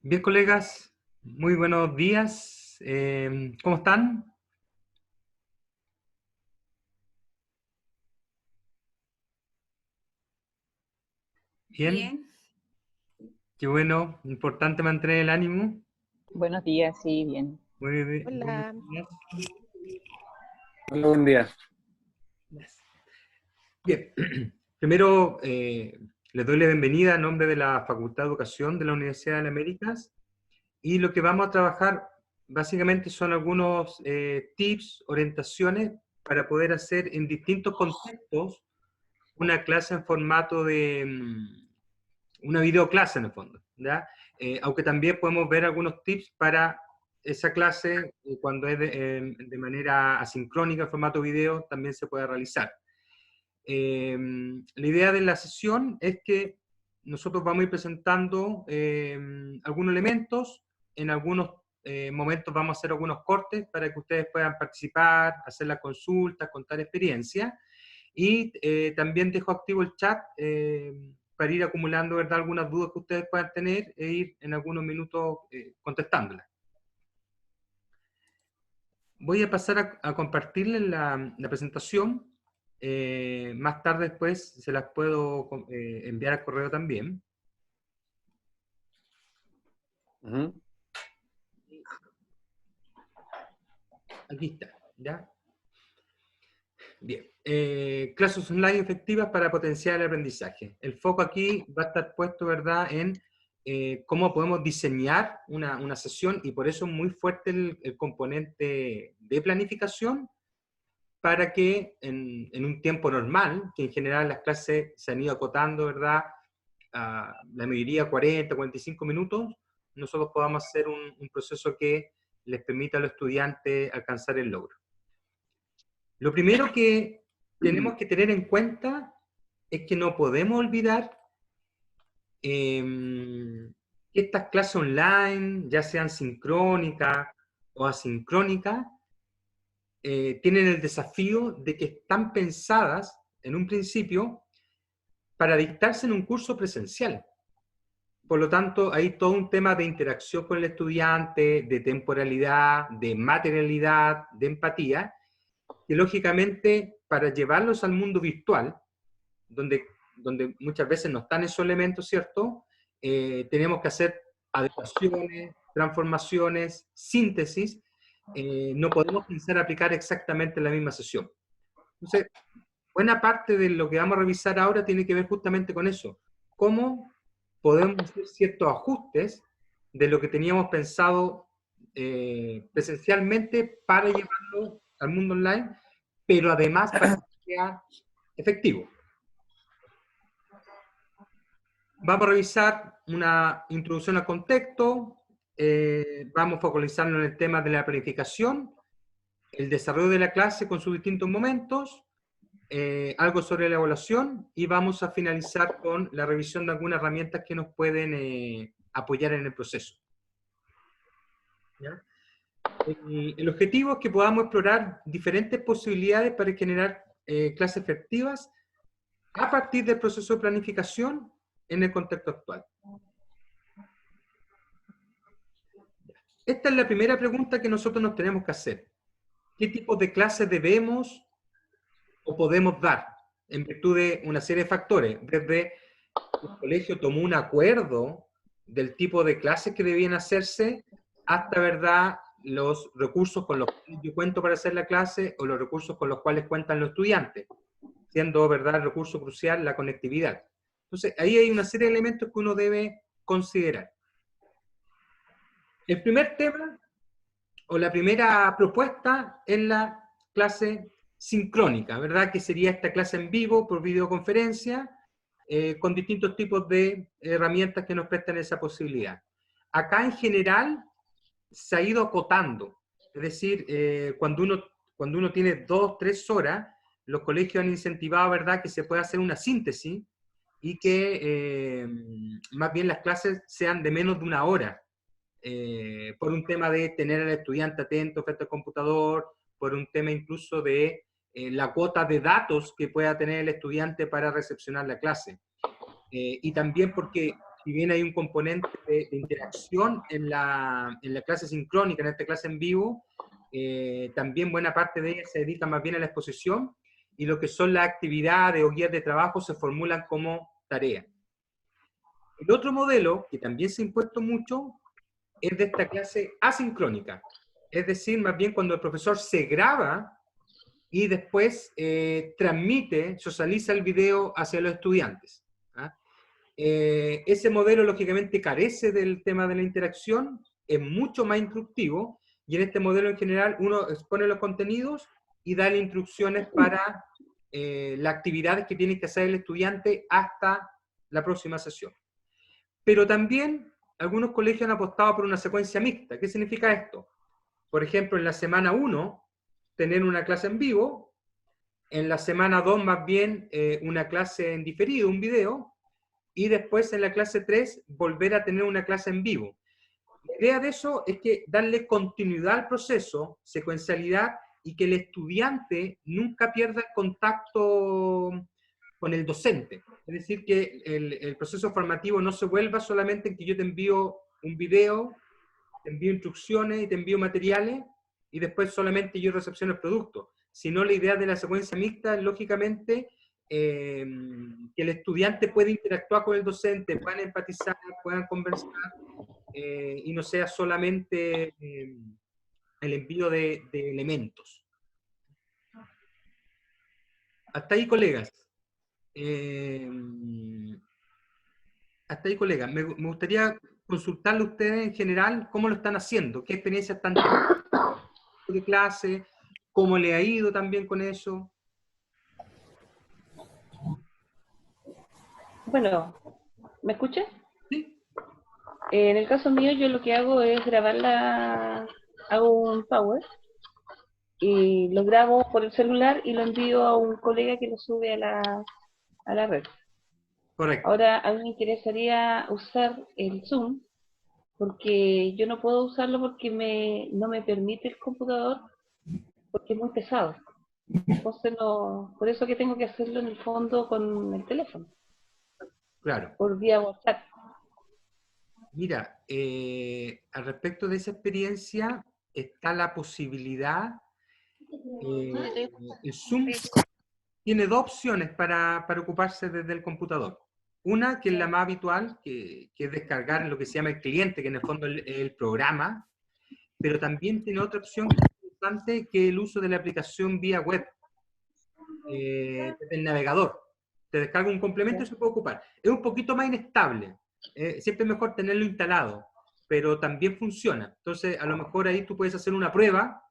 Bien, colegas, muy buenos días. ¿Cómo están? Bien, Bien, qué bueno, importante mantener el ánimo. Buenos días, sí, bien. Muy bien, buenos hola. días. Hola, buen día. Bien, primero les doy la bienvenida a nombre de la Facultad de Educación de la Universidad de las Américas y lo que vamos a trabajar básicamente son algunos tips, orientaciones para poder hacer en distintos contextos una clase en formato de una videoclase en el fondo, ¿ya? Aunque también podemos ver algunos tips para esa clase cuando es de manera asincrónica, en formato video, también se puede realizar. La idea de la sesión es que nosotros vamos a ir presentando algunos elementos, en algunos momentos vamos a hacer algunos cortes para que ustedes puedan participar, hacer las consultas, contar experiencias, y también dejo activo el chat para ir acumulando, ¿verdad?, algunas dudas que ustedes puedan tener e ir en algunos minutos contestándolas. Voy a pasar a compartirles la presentación. Más tarde después se las puedo enviar al correo también. Aquí está, ¿ya? Bien. Clases online efectivas para potenciar el aprendizaje. El foco aquí va a estar puesto, ¿verdad?, en cómo podemos diseñar una sesión, y por eso es muy fuerte el componente de planificación, para que en un tiempo normal, que en general las clases se han ido acotando, ¿verdad?, a la mayoría 40, 45 minutos, nosotros podamos hacer un proceso que les permita a los estudiantes alcanzar el logro. Lo primero que tenemos que tener en cuenta es que no podemos olvidar que estas clases online, ya sean sincrónicas o asincrónicas, tienen el desafío de que están pensadas en un principio para dictarse en un curso presencial. Por lo tanto, hay todo un tema de interacción con el estudiante, de temporalidad, de materialidad, de empatía, que lógicamente para llevarlos al mundo virtual, donde muchas veces no están esos elementos, ¿cierto? Tenemos que hacer adecuaciones, transformaciones, síntesis. No podemos pensar aplicar exactamente la misma sesión. Entonces, buena parte de lo que vamos a revisar ahora tiene que ver justamente con eso. ¿Cómo podemos hacer ciertos ajustes de lo que teníamos pensado presencialmente para llevarlo al mundo online, pero además para que sea efectivo? Vamos a revisar una introducción al contexto, vamos a focalizarnos en el tema de la planificación, el desarrollo de la clase con sus distintos momentos, algo sobre la evaluación, y vamos a finalizar con la revisión de algunas herramientas que nos pueden apoyar en el proceso. ¿Ya? El objetivo es que podamos explorar diferentes posibilidades para generar clases efectivas a partir del proceso de planificación en el contexto actual. Esta es la primera pregunta que nosotros nos tenemos que hacer. ¿Qué tipo de clases debemos o podemos dar en virtud de una serie de factores? Desde el colegio tomó un acuerdo del tipo de clases que debían hacerse, hasta, ¿verdad?, los recursos con los cuales yo cuento para hacer la clase o los recursos con los cuales cuentan los estudiantes, siendo, ¿verdad?, el recurso crucial la conectividad. Entonces, ahí hay una serie de elementos que uno debe considerar. El primer tema o la primera propuesta es la clase sincrónica, ¿verdad?, que sería esta clase en vivo por videoconferencia, con distintos tipos de herramientas que nos prestan esa posibilidad. Acá en general se ha ido acotando, es decir, cuando uno tiene 2, 3 horas, los colegios han incentivado, ¿verdad?, que se pueda hacer una síntesis y que más bien las clases sean de menos de una hora, por un tema de tener al estudiante atento frente al computador, por un tema incluso de la cuota de datos que pueda tener el estudiante para recepcionar la clase. Y también porque si bien hay un componente de interacción en la clase sincrónica, en esta clase en vivo, también buena parte de ella se dedica más bien a la exposición, y lo que son las actividades o guías de trabajo se formulan como tarea. El otro modelo, que también se ha impuesto mucho, es de esta clase asincrónica. Es decir, más bien cuando el profesor se graba y después transmite, socializa el video hacia los estudiantes. ¿Ah? Ese modelo, lógicamente, carece del tema de la interacción, es mucho más instructivo, y en este modelo en general uno expone los contenidos y da las instrucciones para las actividades que tiene que hacer el estudiante hasta la próxima sesión. Pero también algunos colegios han apostado por una secuencia mixta. ¿Qué significa esto? Por ejemplo, en la semana 1, tener una clase en vivo, en la semana 2 más bien una clase en diferido, un video, y después en la clase 3 volver a tener una clase en vivo. La idea de eso es que darle continuidad al proceso, secuencialidad, y que el estudiante nunca pierda el contacto con el docente. Es decir, que el proceso formativo no se vuelva solamente en que yo te envío un video, te envío instrucciones y te envío materiales, y después solamente yo recepciono el producto. Sino la idea de la secuencia mixta es, lógicamente, que el estudiante pueda interactuar con el docente, puedan empatizar, puedan conversar, y no sea solamente el envío de elementos. Hasta ahí, colegas. Hasta ahí, colegas. Me gustaría consultarle a ustedes en general cómo lo están haciendo, qué experiencias están teniendo de clase, cómo le ha ido también con eso. Bueno, ¿me escuchas? ¿Sí? En el caso mío, yo lo que hago es hago un Power y lo grabo por el celular y lo envío a un colega que lo sube a la red. Correcto. Ahora, a mí me interesaría usar el Zoom porque yo no puedo usarlo porque no me permite el computador porque es muy pesado. Entonces, no, por eso que tengo que hacerlo en el fondo con el teléfono, Claro. por vía WhatsApp. Mira, al respecto de esa experiencia, está la posibilidad, el Zoom tiene dos opciones para ocuparse desde el computador. Una, que es la más habitual, que es descargar lo que se llama el cliente, que en el fondo es el programa, pero también tiene otra opción que es importante, que es el uso de la aplicación vía web, desde el navegador. Te descarga un complemento y se puede ocupar. Es un poquito más inestable. Siempre es mejor tenerlo instalado, pero también funciona. Entonces, a lo mejor ahí tú puedes hacer una prueba,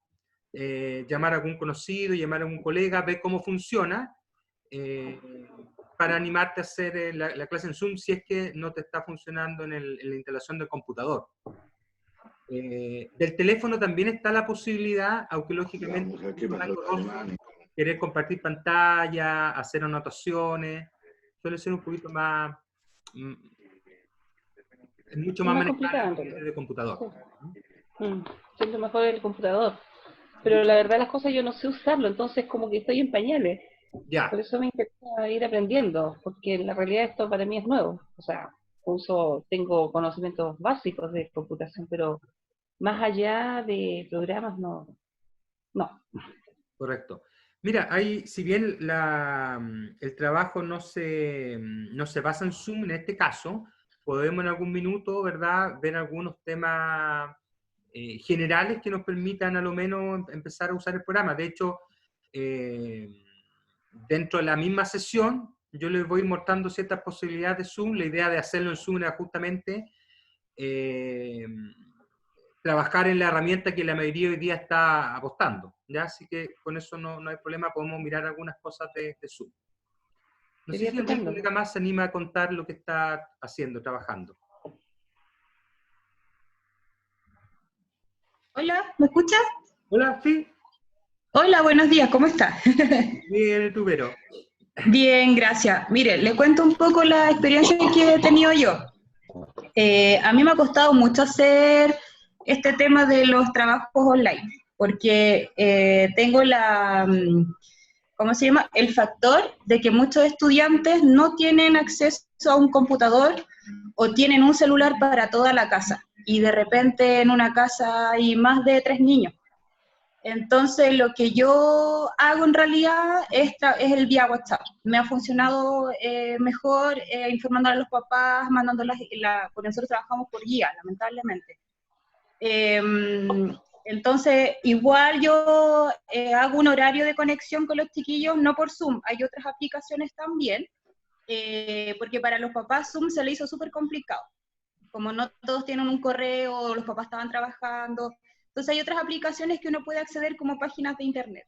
llamar a algún conocido, llamar a algún colega, ver cómo funciona, para animarte a hacer la clase en Zoom si es que no te está funcionando en la instalación del computador. Del teléfono también está la posibilidad, aunque lógicamente querer compartir pantalla, hacer anotaciones, suele ser un poquito más, es mucho Es más más manejable complicado desde el computador. Siento mejor el computador. Pero la verdad las cosas yo no sé usarlo, entonces como que estoy en pañales. Ya. Por eso me interesa ir aprendiendo, porque en la realidad esto para mí es nuevo. O sea, tengo conocimientos básicos de computación, pero más allá de programas no. Correcto. Mira, si bien el trabajo no se basa en Zoom en este caso, podemos en algún minuto, ¿verdad?, ver algunos temas generales que nos permitan a lo menos empezar a usar el programa. De hecho, dentro de la misma sesión, yo les voy a ir mostrando ciertas posibilidades de Zoom. La idea de hacerlo en Zoom era justamente trabajar en la herramienta que la mayoría hoy día está apostando, ¿ya? Así que con eso no hay problema, podemos mirar algunas cosas de Zoom. No sé Sería si algún estupendo. colega más se anima a contar lo que está haciendo, trabajando. Hola, ¿me escuchas? Hola, sí. Hola, buenos días, ¿cómo estás? Bien, tubero. Bien, gracias. Mire, le cuento un poco la experiencia que he tenido yo. A mí me ha costado mucho hacer este tema de los trabajos online, porque tengo ¿cómo se llama? El factor de que muchos estudiantes no tienen acceso a un computador o tienen un celular para toda la casa, y de repente en una casa hay más de 3 niños. Entonces, lo que yo hago en realidad es el vía WhatsApp. Me ha funcionado mejor informando a los papás, mandándolas, porque nosotros trabajamos por guía, lamentablemente. Entonces, igual yo hago un horario de conexión con los chiquillos, no por Zoom, hay otras aplicaciones también, porque para los papás Zoom se le hizo súper complicado. Como no todos tienen un correo, los papás estaban trabajando, entonces hay otras aplicaciones que uno puede acceder como páginas de internet.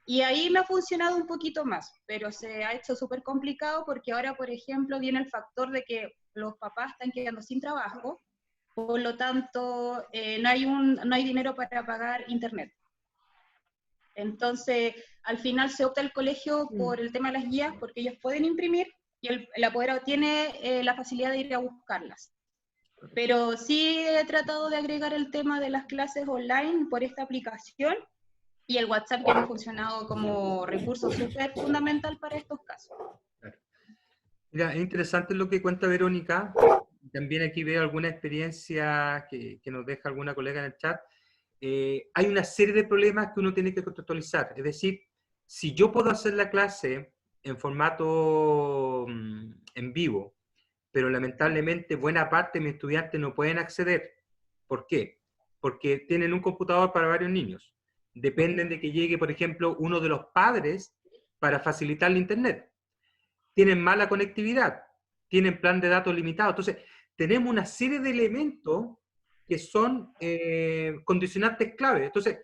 Y ahí me ha funcionado un poquito más, pero se ha hecho súper complicado porque ahora, por ejemplo, viene el factor de que los papás están quedando sin trabajo, por lo tanto, no hay dinero para pagar internet. Entonces, al final se opta el colegio por el tema de las guías, porque ellos pueden imprimir y el apoderado tiene la facilidad de ir a buscarlas. Pero sí he tratado de agregar el tema de las clases online por esta aplicación, y el WhatsApp que me ha funcionado como recurso súper fundamental para estos casos. Mira, es interesante lo que cuenta Verónica. También aquí veo alguna experiencia que nos deja alguna colega en el chat. Hay una serie de problemas que uno tiene que contextualizar. Es decir, si yo puedo hacer la clase en formato en vivo, pero lamentablemente buena parte de mis estudiantes no pueden acceder. ¿Por qué? Porque tienen un computador para varios niños. Dependen de que llegue, por ejemplo, uno de los padres para facilitar el internet. Tienen mala conectividad, tienen plan de datos limitado. Entonces, tenemos una serie de elementos que son condicionantes clave. Entonces,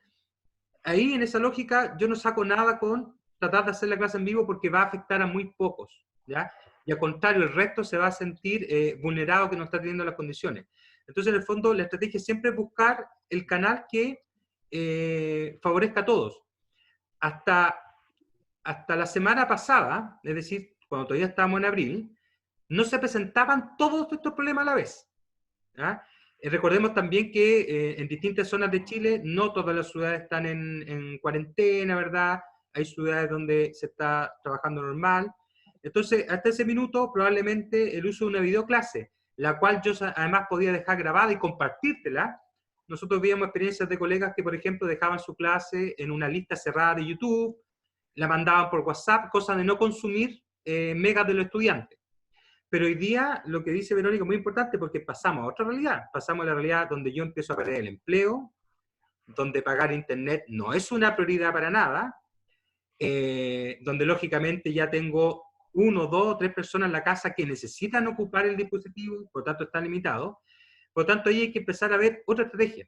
ahí en esa lógica yo no saco nada con tratar de hacer la clase en vivo porque va a afectar a muy pocos, ¿ya? Y al contrario, el resto se va a sentir vulnerado que no está teniendo las condiciones. Entonces, en el fondo, la estrategia siempre es buscar el canal que favorezca a todos. Hasta la semana pasada, es decir, cuando todavía estábamos en abril, no se presentaban todos estos problemas a la vez. ¿Ya? Recordemos también que en distintas zonas de Chile no todas las ciudades están en cuarentena, ¿verdad? Hay ciudades donde se está trabajando normal. Entonces, hasta ese minuto, probablemente el uso de una videoclase, la cual yo además podía dejar grabada y compartírtela. Nosotros veíamos experiencias de colegas que, por ejemplo, dejaban su clase en una lista cerrada de YouTube, la mandaban por WhatsApp, cosa de no consumir megas de los estudiantes. Pero hoy día, lo que dice Verónica es muy importante porque pasamos a otra realidad. Pasamos a la realidad donde yo empiezo a perder el empleo, donde pagar internet no es una prioridad para nada, donde lógicamente ya tengo 1, 2, 3 personas en la casa que necesitan ocupar el dispositivo, por lo tanto está limitado. Por lo tanto, ahí hay que empezar a ver otra estrategia.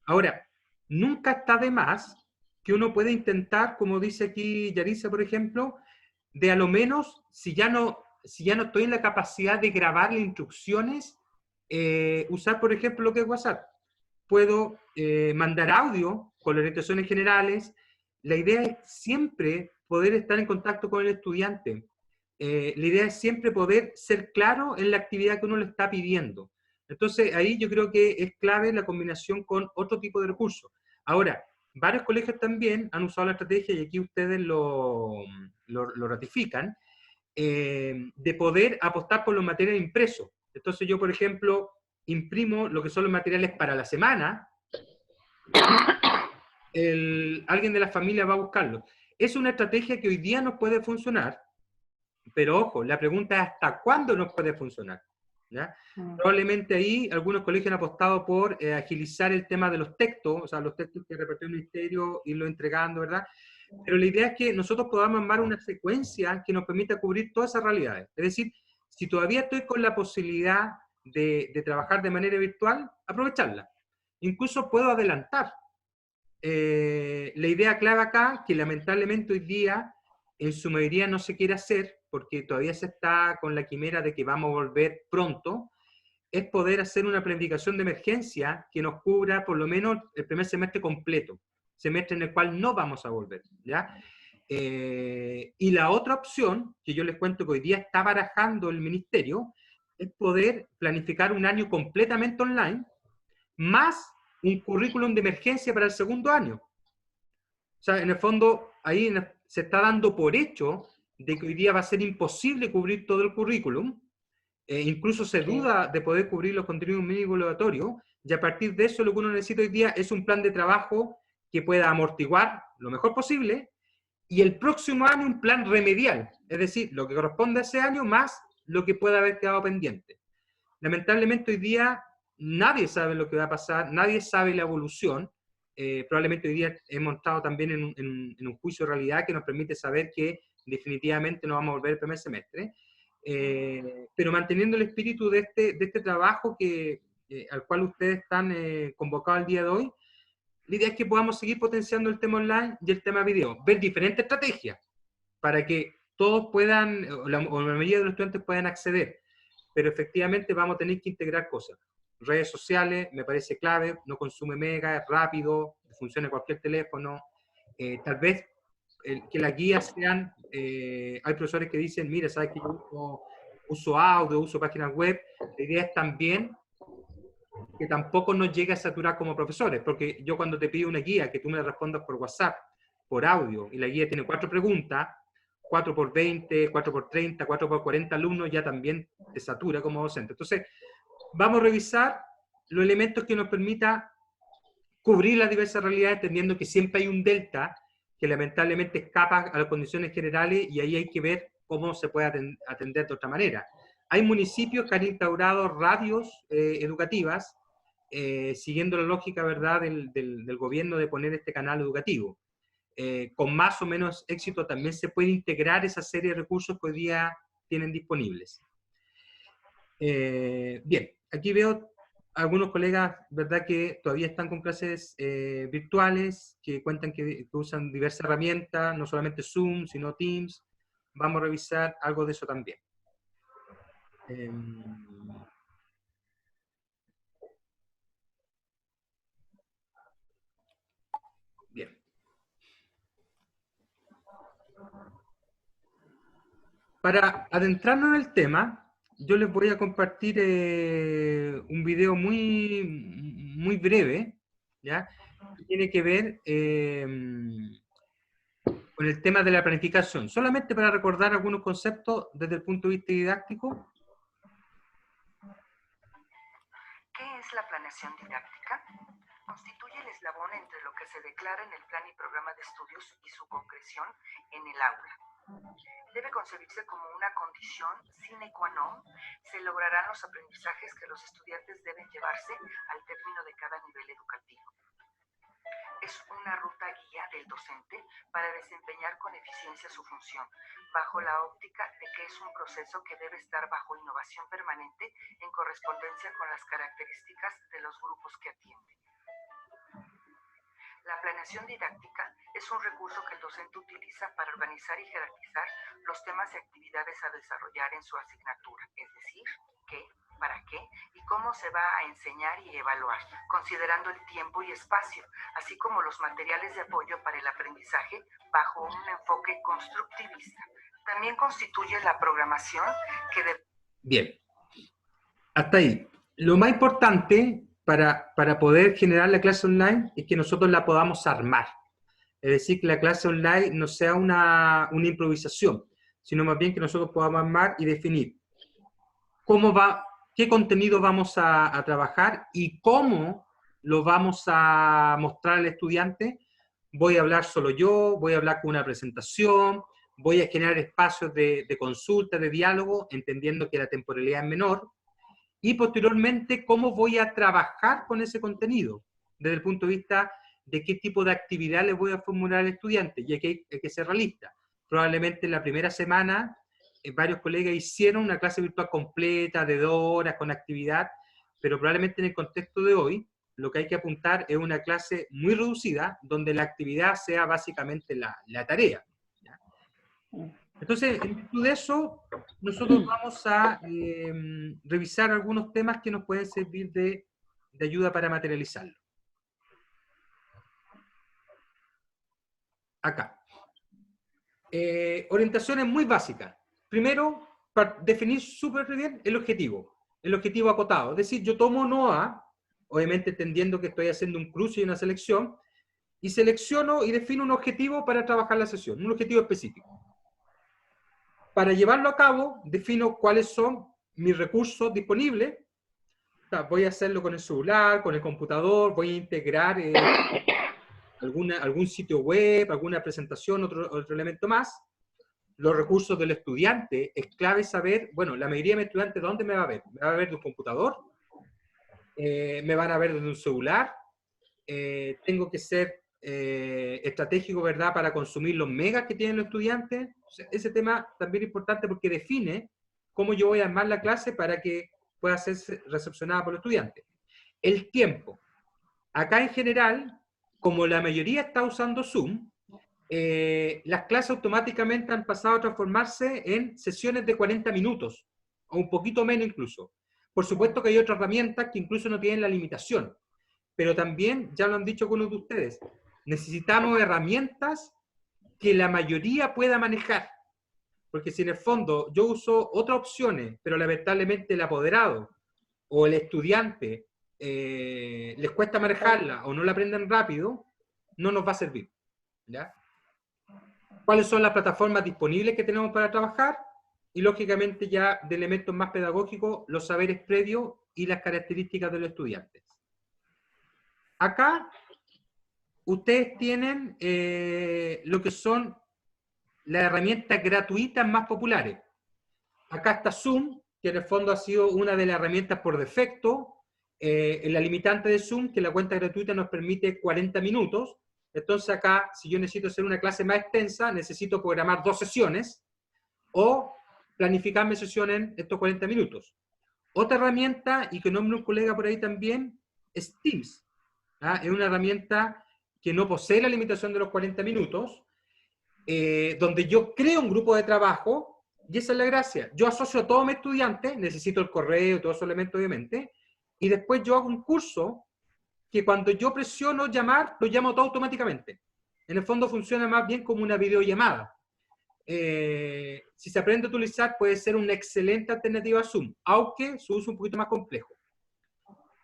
Ahora, nunca está de más que uno pueda intentar, como dice aquí Yarisa, por ejemplo, de a lo menos, si ya no estoy en la capacidad de grabar las instrucciones, usar, por ejemplo, lo que es WhatsApp. Puedo mandar audio con las orientaciones generales. La idea es siempre poder estar en contacto con el estudiante. La idea es siempre poder ser claro en la actividad que uno le está pidiendo. Entonces, ahí yo creo que es clave la combinación con otro tipo de recursos. Ahora, varios colegios también han usado la estrategia, y aquí ustedes lo ratifican, de poder apostar por los materiales impresos. Entonces yo, por ejemplo, imprimo lo que son los materiales para la semana, alguien de la familia va a buscarlo. Es una estrategia que hoy día nos puede funcionar, pero ojo, la pregunta es ¿hasta cuándo nos puede funcionar? ¿Ya? Probablemente ahí algunos colegios han apostado por agilizar el tema de los textos, o sea, los textos que repartió el ministerio, irlo entregando, ¿verdad? Pero la idea es que nosotros podamos armar una secuencia que nos permita cubrir todas esas realidades. Es decir, si todavía estoy con la posibilidad de trabajar de manera virtual, aprovecharla. Incluso puedo adelantar. La idea clave acá, que lamentablemente hoy día en su mayoría no se quiere hacer, porque todavía se está con la quimera de que vamos a volver pronto, es poder hacer una planificación de emergencia que nos cubra por lo menos el primer semestre completo, semestre en el cual no vamos a volver, ¿ya? Y la otra opción, que yo les cuento que hoy día está barajando el ministerio, es poder planificar un año completamente online, más un currículum de emergencia para el segundo año. O sea, en el fondo, ahí se está dando por hecho de que hoy día va a ser imposible cubrir todo el currículum, incluso se duda de poder cubrir los contenidos mínimos obligatorios, y a partir de eso lo que uno necesita hoy día es un plan de trabajo que pueda amortiguar lo mejor posible, y el próximo año un plan remedial, es decir, lo que corresponde a ese año más lo que pueda haber quedado pendiente. Lamentablemente hoy día nadie sabe lo que va a pasar, nadie sabe la evolución. Probablemente hoy día hemos estado también en un juicio de realidad que nos permite saber que definitivamente no vamos a volver el primer semestre, pero manteniendo el espíritu de este trabajo al cual ustedes están convocados el día de hoy, la idea es que podamos seguir potenciando el tema online y el tema video, ver diferentes estrategias para que todos puedan, o la mayoría de los estudiantes puedan acceder, pero efectivamente vamos a tener que integrar cosas. Redes sociales, me parece clave, no consume mega, es rápido, funciona en cualquier teléfono. Tal vez que las guías sean, hay profesores que dicen, mira, sabes que yo uso audio, uso páginas web. La idea es también que tampoco nos llegue a saturar como profesores, porque yo cuando te pido una guía, que tú me la respondas por WhatsApp, por audio, y la guía tiene 4 preguntas, 4 por 20, 4 por 30, 4 por 40 alumnos, ya también te satura como docente. Entonces, vamos a revisar los elementos que nos permita cubrir las diversas realidades, entendiendo que siempre hay un delta que lamentablemente escapa a las condiciones generales, y ahí hay que ver cómo se puede atender de otra manera. Hay municipios que han instaurado radios educativas, siguiendo la lógica, ¿verdad?, del gobierno de poner este canal educativo. Con más o menos éxito también se puede integrar esa serie de recursos que hoy día tienen disponibles. Bien, aquí veo algunos colegas, ¿verdad?, que todavía están con clases virtuales, que cuentan que usan diversas herramientas, no solamente Zoom, sino Teams. Vamos a revisar algo de eso también. Bien. Para adentrarnos en el tema, yo les voy a compartir un video muy breve, ¿ya?, que tiene que ver con el tema de la planificación. Solamente para recordar algunos conceptos desde el punto de vista didáctico. ¿Qué es la planeación didáctica? Constituye el eslabón entre lo que se declara en el plan y programa de estudios y su concreción en el aula. Debe concebirse como una condición sine qua non. Se lograrán los aprendizajes que los estudiantes deben llevarse al término de cada nivel educativo. Es una ruta guía del docente para desempeñar con eficiencia su función, bajo la óptica de que es un proceso que debe estar bajo innovación permanente en correspondencia con las características de los grupos que atiende. La planeación didáctica es un recurso que el docente utiliza para organizar y jerarquizar los temas y actividades a desarrollar en su asignatura, es decir, qué, para qué y cómo se va a enseñar y evaluar, considerando el tiempo y espacio, así como los materiales de apoyo para el aprendizaje bajo un enfoque constructivista. También constituye la programación que debe... Bien, hasta ahí. Lo más importante para poder generar la clase online es que nosotros la podamos armar. Es decir, que la clase online no sea una improvisación, sino más bien que nosotros podamos armar y definir qué contenido vamos a trabajar y cómo lo vamos a mostrar al estudiante. Voy a hablar solo yo, voy a hablar con una presentación, voy a generar espacios de consulta, de diálogo, entendiendo que la temporalidad es menor, y posteriormente cómo voy a trabajar con ese contenido, desde el punto de vista de qué tipo de actividad le voy a formular al estudiante, y aquí hay que ser realista. Probablemente en la primera semana varios colegas hicieron una clase virtual completa de 2 horas con actividad, pero probablemente en el contexto de hoy lo que hay que apuntar es una clase muy reducida, donde la actividad sea básicamente la tarea, ¿ya? Entonces, en virtud de eso, nosotros vamos a revisar algunos temas que nos pueden servir de ayuda para materializarlo. Acá. Orientaciones muy básicas. Primero, para definir súper bien el objetivo acotado. Es decir, yo tomo NOA, obviamente entendiendo que estoy haciendo un cruce y una selección, y selecciono y defino un objetivo para trabajar la sesión, un objetivo específico. Para llevarlo a cabo, defino cuáles son mis recursos disponibles. O sea, voy a hacerlo con el celular, con el computador, voy a integrar algún sitio web, alguna presentación, otro elemento más. Los recursos del estudiante, es clave saber, bueno, la mayoría de mis estudiantes, ¿dónde me va a ver? ¿Me va a ver de un computador? ¿Me van a ver desde un celular? Tengo que ser estratégico, ¿verdad?, para consumir los megas que tienen los estudiantes. O sea, ese tema también es importante porque define cómo yo voy a armar la clase para que pueda ser recepcionada por los estudiantes. El tiempo. Acá en general, como la mayoría está usando Zoom, las clases automáticamente han pasado a transformarse en sesiones de 40 minutos, o un poquito menos incluso. Por supuesto que hay otras herramientas que incluso no tienen la limitación, pero también, ya lo han dicho algunos de ustedes, necesitamos herramientas que la mayoría pueda manejar. Porque si en el fondo yo uso otras opciones, pero lamentablemente el apoderado o el estudiante les cuesta manejarla o no la aprenden rápido, no nos va a servir. ¿Ya? ¿Cuáles son las plataformas disponibles que tenemos para trabajar? Y lógicamente ya de elementos más pedagógicos, los saberes previos y las características de los estudiantes. Acá ustedes tienen lo que son las herramientas gratuitas más populares. Acá está Zoom, que en el fondo ha sido una de las herramientas por defecto. La limitante de Zoom, que la cuenta gratuita nos permite 40 minutos. Entonces acá, si yo necesito hacer una clase más extensa, necesito programar 2 sesiones o planificar mi sesión en estos 40 minutos. Otra herramienta, y que nombre un colega por ahí también, es Teams. ¿Ah? Es una herramienta que no posee la limitación de los 40 minutos, donde yo creo un grupo de trabajo, y esa es la gracia. Yo asocio a todos mis estudiantes, necesito el correo, todos esos elementos obviamente, y después yo hago un curso que cuando yo presiono llamar, lo llamo todo automáticamente. En el fondo funciona más bien como una videollamada. Si se aprende a utilizar, puede ser una excelente alternativa a Zoom, aunque su uso es un poquito más complejo.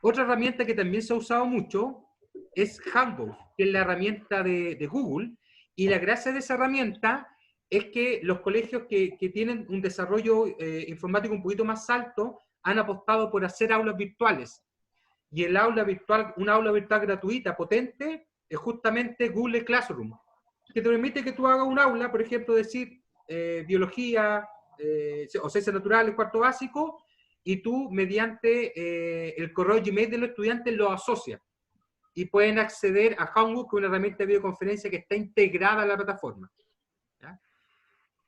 Otra herramienta que también se ha usado mucho es Hangouts, que es la herramienta de Google, y la gracia de esa herramienta es que los colegios que tienen un desarrollo informático un poquito más alto han apostado por hacer aulas virtuales. Y el aula virtual, una aula virtual gratuita, potente, es justamente Google Classroom, que te permite que tú hagas un aula, por ejemplo, decir biología o ciencias naturales, cuarto básico, y tú mediante el correo Gmail de los estudiantes lo asocias. Y pueden acceder a Hangouts, que es una herramienta de videoconferencia que está integrada a la plataforma. ¿Ya?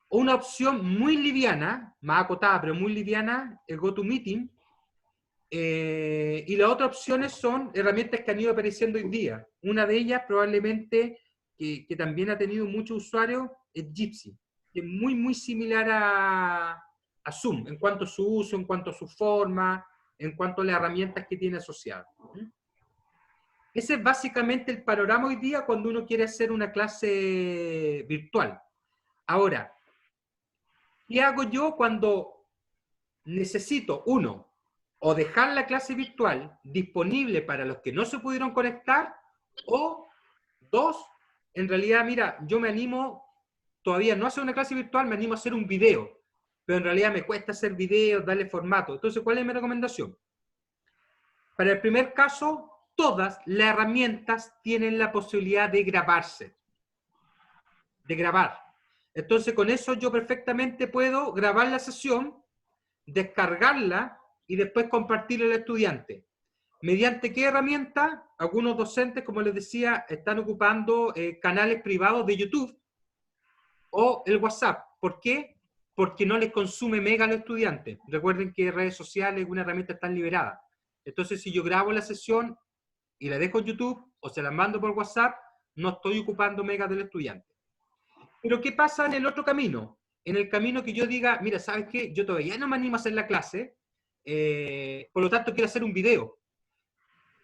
Una opción muy liviana, más acotada, pero muy liviana, el GoToMeeting. Y las otras opciones son herramientas que han ido apareciendo hoy día. Una de ellas, probablemente, que también ha tenido muchos usuarios, es Jitsi, que es muy, muy similar a Zoom, en cuanto a su uso, en cuanto a su forma, en cuanto a las herramientas que tiene asociadas. Ese es básicamente el panorama hoy día cuando uno quiere hacer una clase virtual. Ahora, ¿qué hago yo cuando necesito, uno, o dejar la clase virtual disponible para los que no se pudieron conectar, o dos, en realidad, mira, yo me animo, todavía no a hacer una clase virtual, me animo a hacer un video, pero en realidad me cuesta hacer videos, darle formato. Entonces, ¿cuál es mi recomendación? Para el primer caso, todas las herramientas tienen la posibilidad de grabarse, de grabar. Entonces, con eso yo perfectamente puedo grabar la sesión, descargarla y después compartirla al estudiante. ¿Mediante qué herramienta? Algunos docentes, como les decía, están ocupando canales privados de YouTube o el WhatsApp. ¿Por qué? Porque no les consume mega a los estudiantes. Recuerden que redes sociales, una herramienta están liberadas. Entonces, si yo grabo la sesión y la dejo en YouTube o se la mando por WhatsApp, no estoy ocupando megas del estudiante. Pero ¿qué pasa en el otro camino? En el camino que yo diga, mira, ¿sabes qué? Yo todavía no me animo a hacer la clase, por lo tanto quiero hacer un video.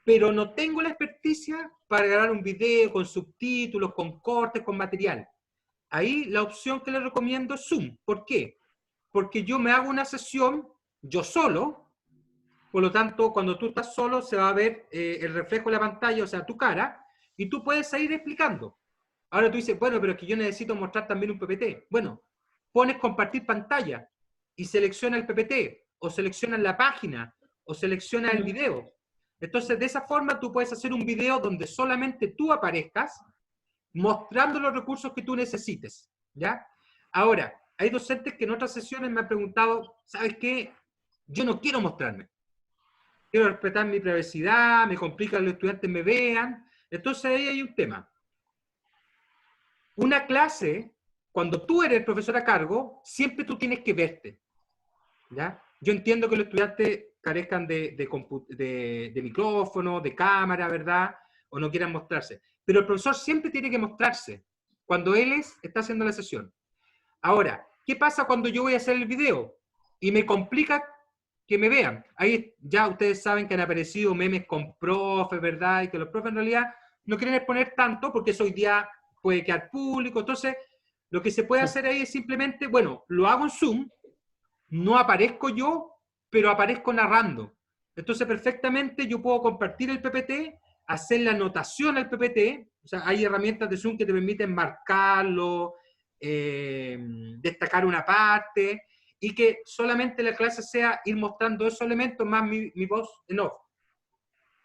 Pero no tengo la experticia para grabar un video con subtítulos, con cortes, con material. Ahí la opción que les recomiendo es Zoom. ¿Por qué? Porque yo me hago una sesión yo solo, por lo tanto, cuando tú estás solo se va a ver el reflejo de la pantalla, o sea, tu cara, y tú puedes ir explicando. Ahora tú dices, bueno, pero es que yo necesito mostrar también un PPT. Bueno, pones compartir pantalla y selecciona el PPT. o seleccionas la página, o seleccionas el video. Entonces, de esa forma tú puedes hacer un video donde solamente tú aparezcas, mostrando los recursos que tú necesites, ¿ya? Ahora, hay docentes que en otras sesiones me han preguntado, ¿sabes qué? Yo no quiero mostrarme. Quiero respetar mi privacidad, me complica que los estudiantes me vean. Entonces ahí hay un tema. Una clase, cuando tú eres el profesor a cargo, siempre tú tienes que verte, ¿ya? Yo entiendo que los estudiantes carezcan de micrófono, de cámara, ¿verdad? O no quieran mostrarse. Pero el profesor siempre tiene que mostrarse cuando está haciendo la sesión. Ahora, ¿qué pasa cuando yo voy a hacer el video? Y me complica que me vean. Ahí ya ustedes saben que han aparecido memes con profes, ¿verdad? Y que los profes en realidad no quieren exponer tanto porque eso hoy día puede quedar público. Entonces, lo que se puede hacer ahí es simplemente, bueno, lo hago en Zoom, no aparezco yo, pero aparezco narrando. Entonces, perfectamente yo puedo compartir el PPT, hacer la anotación al PPT, o sea, hay herramientas de Zoom que te permiten marcarlo, destacar una parte, y que solamente la clase sea ir mostrando esos elementos más mi voz en off.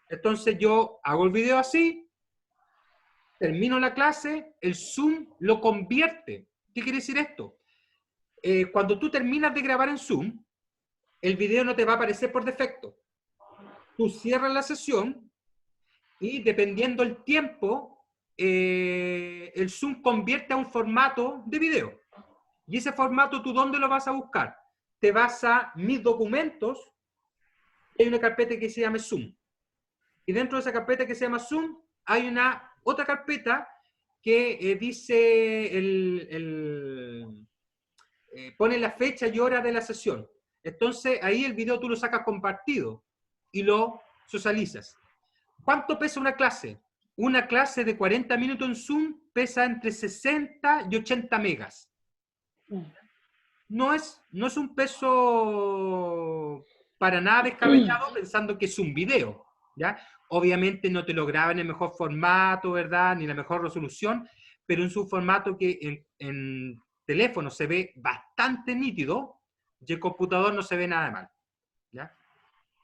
Entonces yo hago el video así, termino la clase, el Zoom lo convierte. ¿Qué quiere decir esto? Cuando tú terminas de grabar en Zoom, el video no te va a aparecer por defecto. Tú cierras la sesión y dependiendo el tiempo, el Zoom convierte a un formato de video. Y ese formato, ¿tú dónde lo vas a buscar? Te vas a mis documentos, hay una carpeta que se llama Zoom. Y dentro de esa carpeta que se llama Zoom, hay una otra carpeta que dice pone la fecha y hora de la sesión. Entonces, ahí el video tú lo sacas compartido y lo socializas. ¿Cuánto pesa una clase? Una clase de 40 minutos en Zoom pesa entre 60 y 80 megas. No es un peso para nada descabellado pensando que es un video, ¿ya? Obviamente no te lo graba en el mejor formato, ¿verdad? Ni la mejor resolución, pero es un formato que en teléfono se ve bastante nítido y en computador no se ve nada mal, ¿ya?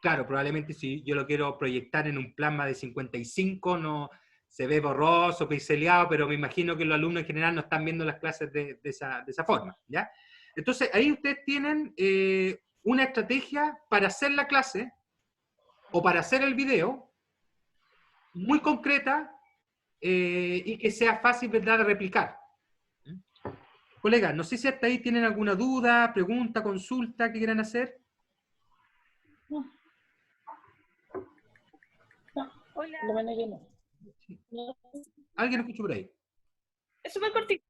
Claro, probablemente si yo lo quiero proyectar en un plasma de 55, no se ve borroso, pixeleado, pero me imagino que los alumnos en general no están viendo las clases de esa forma, ¿ya? Entonces, ahí ustedes tienen una estrategia para hacer la clase o para hacer el video muy concreta y que sea fácil, ¿verdad?, de replicar. Colegas, no sé si hasta ahí tienen alguna duda, pregunta, consulta que quieran hacer. Hola. No. ¿Alguien escuchó por ahí? Es súper cortito.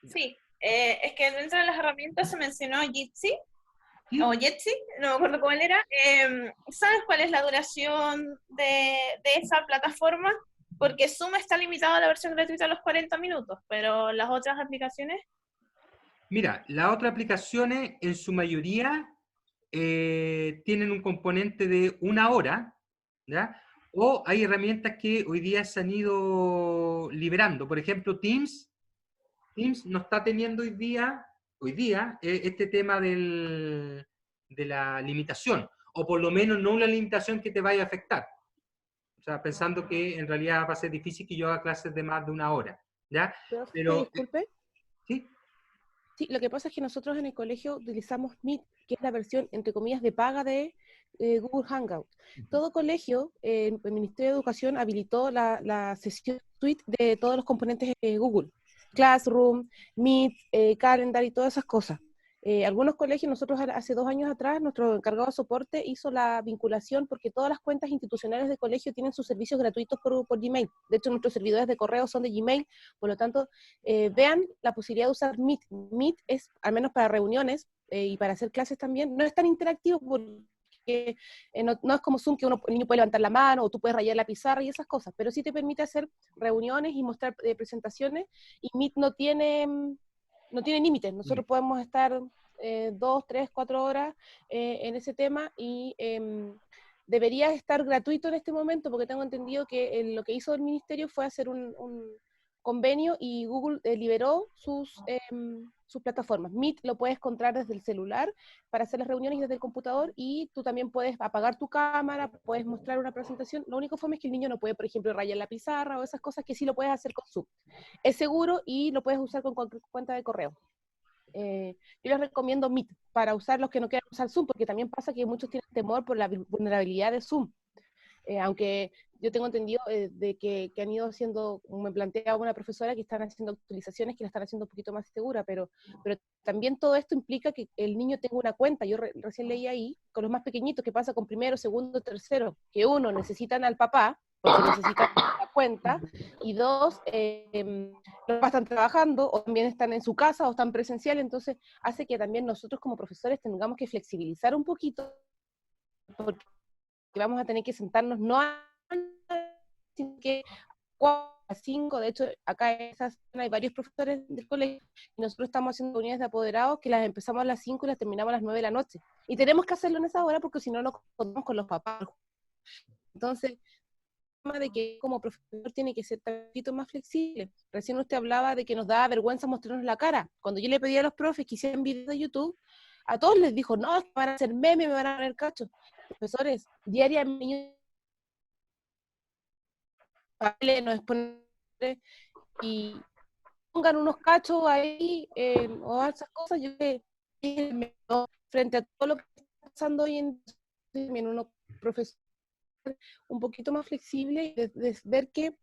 Sí, es que dentro de las herramientas se mencionó Jitsi, ¿Sí? o Jetsi, no me acuerdo cuál era. ¿Sabes cuál es la duración de esa plataforma? Porque Zoom está limitado a la versión gratuita a los 40 minutos, pero las otras aplicaciones... Mira, las otras aplicaciones en su mayoría tienen un componente de 1 hora, ¿ya? O hay herramientas que hoy día se han ido liberando. Por ejemplo, Teams no está teniendo hoy día este tema de la limitación, o por lo menos no una limitación que te vaya a afectar. O sea, pensando que en realidad va a ser difícil que yo haga clases de más de 1 hora, ¿ya? Pero, disculpe. ¿sí? Sí, lo que pasa es que nosotros en el colegio utilizamos Meet, que es la versión, entre comillas, de paga de Google Hangout. Todo colegio, el Ministerio de Educación habilitó la sesión suite de todos los componentes de Google. Classroom, Meet, Calendar y todas esas cosas. Algunos colegios, nosotros hace 2 años atrás, nuestro encargado de soporte hizo la vinculación porque todas las cuentas institucionales de colegio tienen sus servicios gratuitos por Gmail. De hecho, nuestros servidores de correo son de Gmail, por lo tanto, vean la posibilidad de usar Meet. Meet es, al menos para reuniones y para hacer clases también, no es tan interactivo porque no es como Zoom que el niño puede levantar la mano o tú puedes rayar la pizarra y esas cosas, pero sí te permite hacer reuniones y mostrar presentaciones, y Meet no tiene límites. Nosotros podemos estar 2, 3, 4 horas en ese tema y debería estar gratuito en este momento porque tengo entendido que lo que hizo el ministerio fue hacer convenio y Google liberó sus plataformas. Meet lo puedes encontrar desde el celular para hacer las reuniones desde el computador, y tú también puedes apagar tu cámara, puedes mostrar una presentación. Lo único fome es que el niño no puede, por ejemplo, rayar la pizarra o esas cosas que sí lo puedes hacer con Zoom. Es seguro y lo puedes usar con cualquier cuenta de correo. Yo les recomiendo Meet para usar los que no quieran usar Zoom, porque también pasa que muchos tienen temor por la vulnerabilidad de Zoom. Aunque yo tengo entendido de que han ido haciendo, como me planteaba una profesora, que están haciendo actualizaciones que la están haciendo un poquito más segura, pero también todo esto implica que el niño tenga una cuenta. Yo recién leí ahí, con los más pequeñitos, que pasa con primero, segundo, tercero, que uno, necesitan al papá, porque necesitan la cuenta, y dos, los papás están trabajando, o también están en su casa, o están presencial, entonces hace que también nosotros como profesores tengamos que flexibilizar un poquito, porque vamos a tener que sentarnos no a sino que 4 a 5, de hecho acá en esa zona hay varios profesores del colegio, y nosotros estamos haciendo reuniones de apoderados que las empezamos a las 5 y las terminamos a las 9 de la noche, y tenemos que hacerlo en esa hora porque si no nos contamos con los papás. Entonces, el tema de que como profesor tiene que ser un poquito más flexible. Recién usted hablaba de que nos daba vergüenza mostrarnos la cara. Cuando yo le pedí a los profes que hicieran videos de YouTube, a todos les dijo, no, van a hacer memes, me van a poner cachos. Profesores, diariamente nos exponen y pongan unos cachos ahí o esas cosas. Yo creo que frente a todo lo que está pasando hoy en día, uno profesor un poquito más flexible y de ver que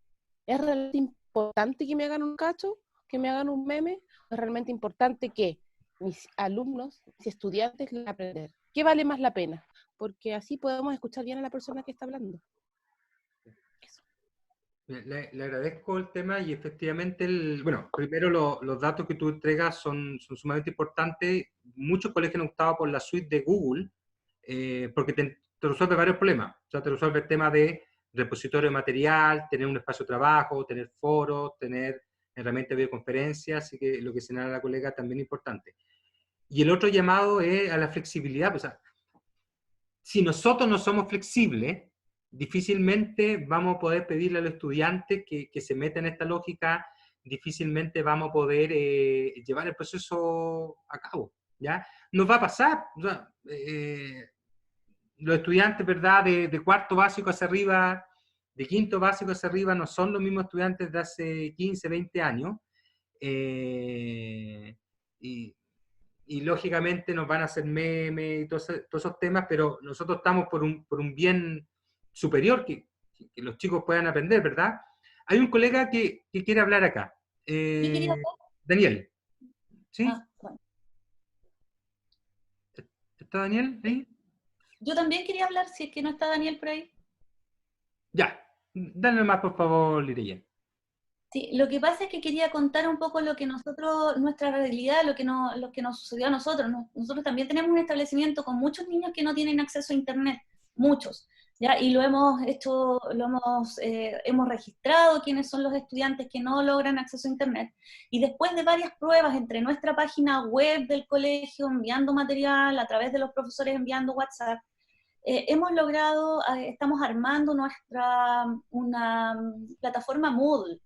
es realmente importante que me hagan un cacho, que me hagan un meme, es realmente importante que mis alumnos, mis estudiantes, aprender. ¿Qué vale más la pena? Porque así podemos escuchar bien a la persona que está hablando. Eso. Le agradezco el tema y efectivamente, bueno, primero los datos que tú entregas son sumamente importantes. Muchos colegios han optado por la suite de Google porque te resuelve varios problemas. O sea, te resuelve el tema de repositorio de material, tener un espacio de trabajo, tener foros, tener herramientas de videoconferencia, así que lo que señala la colega también es importante. Y el otro llamado es a la flexibilidad. O sea, si nosotros no somos flexibles, difícilmente vamos a poder pedirle a los estudiantes que se metan en esta lógica, difícilmente vamos a poder llevar el proceso a cabo, ¿ya? Nos va a pasar, o sea, los estudiantes, ¿verdad?, de cuarto básico hacia arriba, de quinto básico hacia arriba, no son los mismos estudiantes de hace 15, 20 años, y lógicamente nos van a hacer memes y todos esos temas, pero nosotros estamos por un bien superior, que los chicos puedan aprender, ¿verdad? Hay un colega que quiere hablar acá. Daniel. ¿Sí? Bueno. ¿Está Daniel ahí? Yo también quería hablar, si es que no está Daniel por ahí. Ya, dale más por favor, Lireyen. Sí, lo que pasa es que quería contar un poco lo que nosotros, nuestra realidad, lo que nos sucedió a nosotros. Nosotros también tenemos un establecimiento con muchos niños que no tienen acceso a internet, muchos, ¿ya? Y lo hemos hecho, hemos registrado quiénes son los estudiantes que no logran acceso a internet, y después de varias pruebas entre nuestra página web del colegio, enviando material, a través de los profesores enviando WhatsApp, hemos logrado, estamos armando una plataforma Moodle,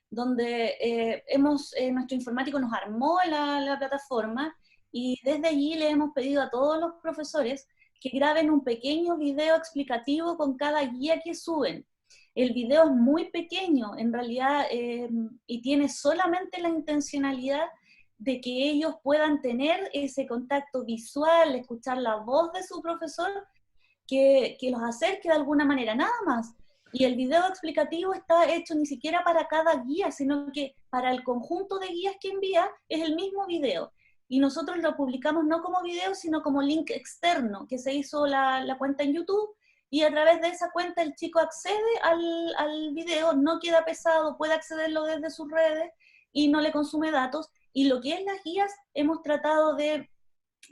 donde nuestro informático nos armó la plataforma, y desde allí le hemos pedido a todos los profesores que graben un pequeño video explicativo con cada guía que suben. El video es muy pequeño, en realidad, y tiene solamente la intencionalidad de que ellos puedan tener ese contacto visual, escuchar la voz de su profesor, que los acerque de alguna manera, nada más. Y el video explicativo está hecho ni siquiera para cada guía, sino que para el conjunto de guías que envía es el mismo video. Y nosotros lo publicamos no como video, sino como link externo, que se hizo la cuenta en YouTube, y a través de esa cuenta el chico accede al video, no queda pesado, puede accederlo desde sus redes y no le consume datos. Y lo que es las guías, hemos tratado de,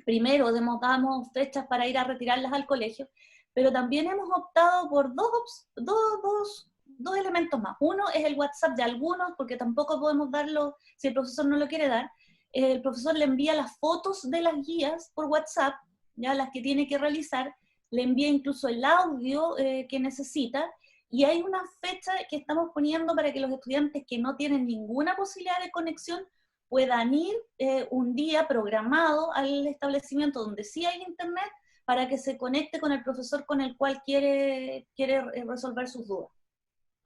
primero, damos fechas para ir a retirarlas al colegio, pero también hemos optado por dos elementos más. Uno es el WhatsApp de algunos, porque tampoco podemos darlo si el profesor no lo quiere dar. El profesor le envía las fotos de las guías por WhatsApp, ya las que tiene que realizar, le envía incluso el audio que necesita, y hay una fecha que estamos poniendo para que los estudiantes que no tienen ninguna posibilidad de conexión puedan ir un día programado al establecimiento donde sí hay internet para que se conecte con el profesor con el cual quiere resolver sus dudas.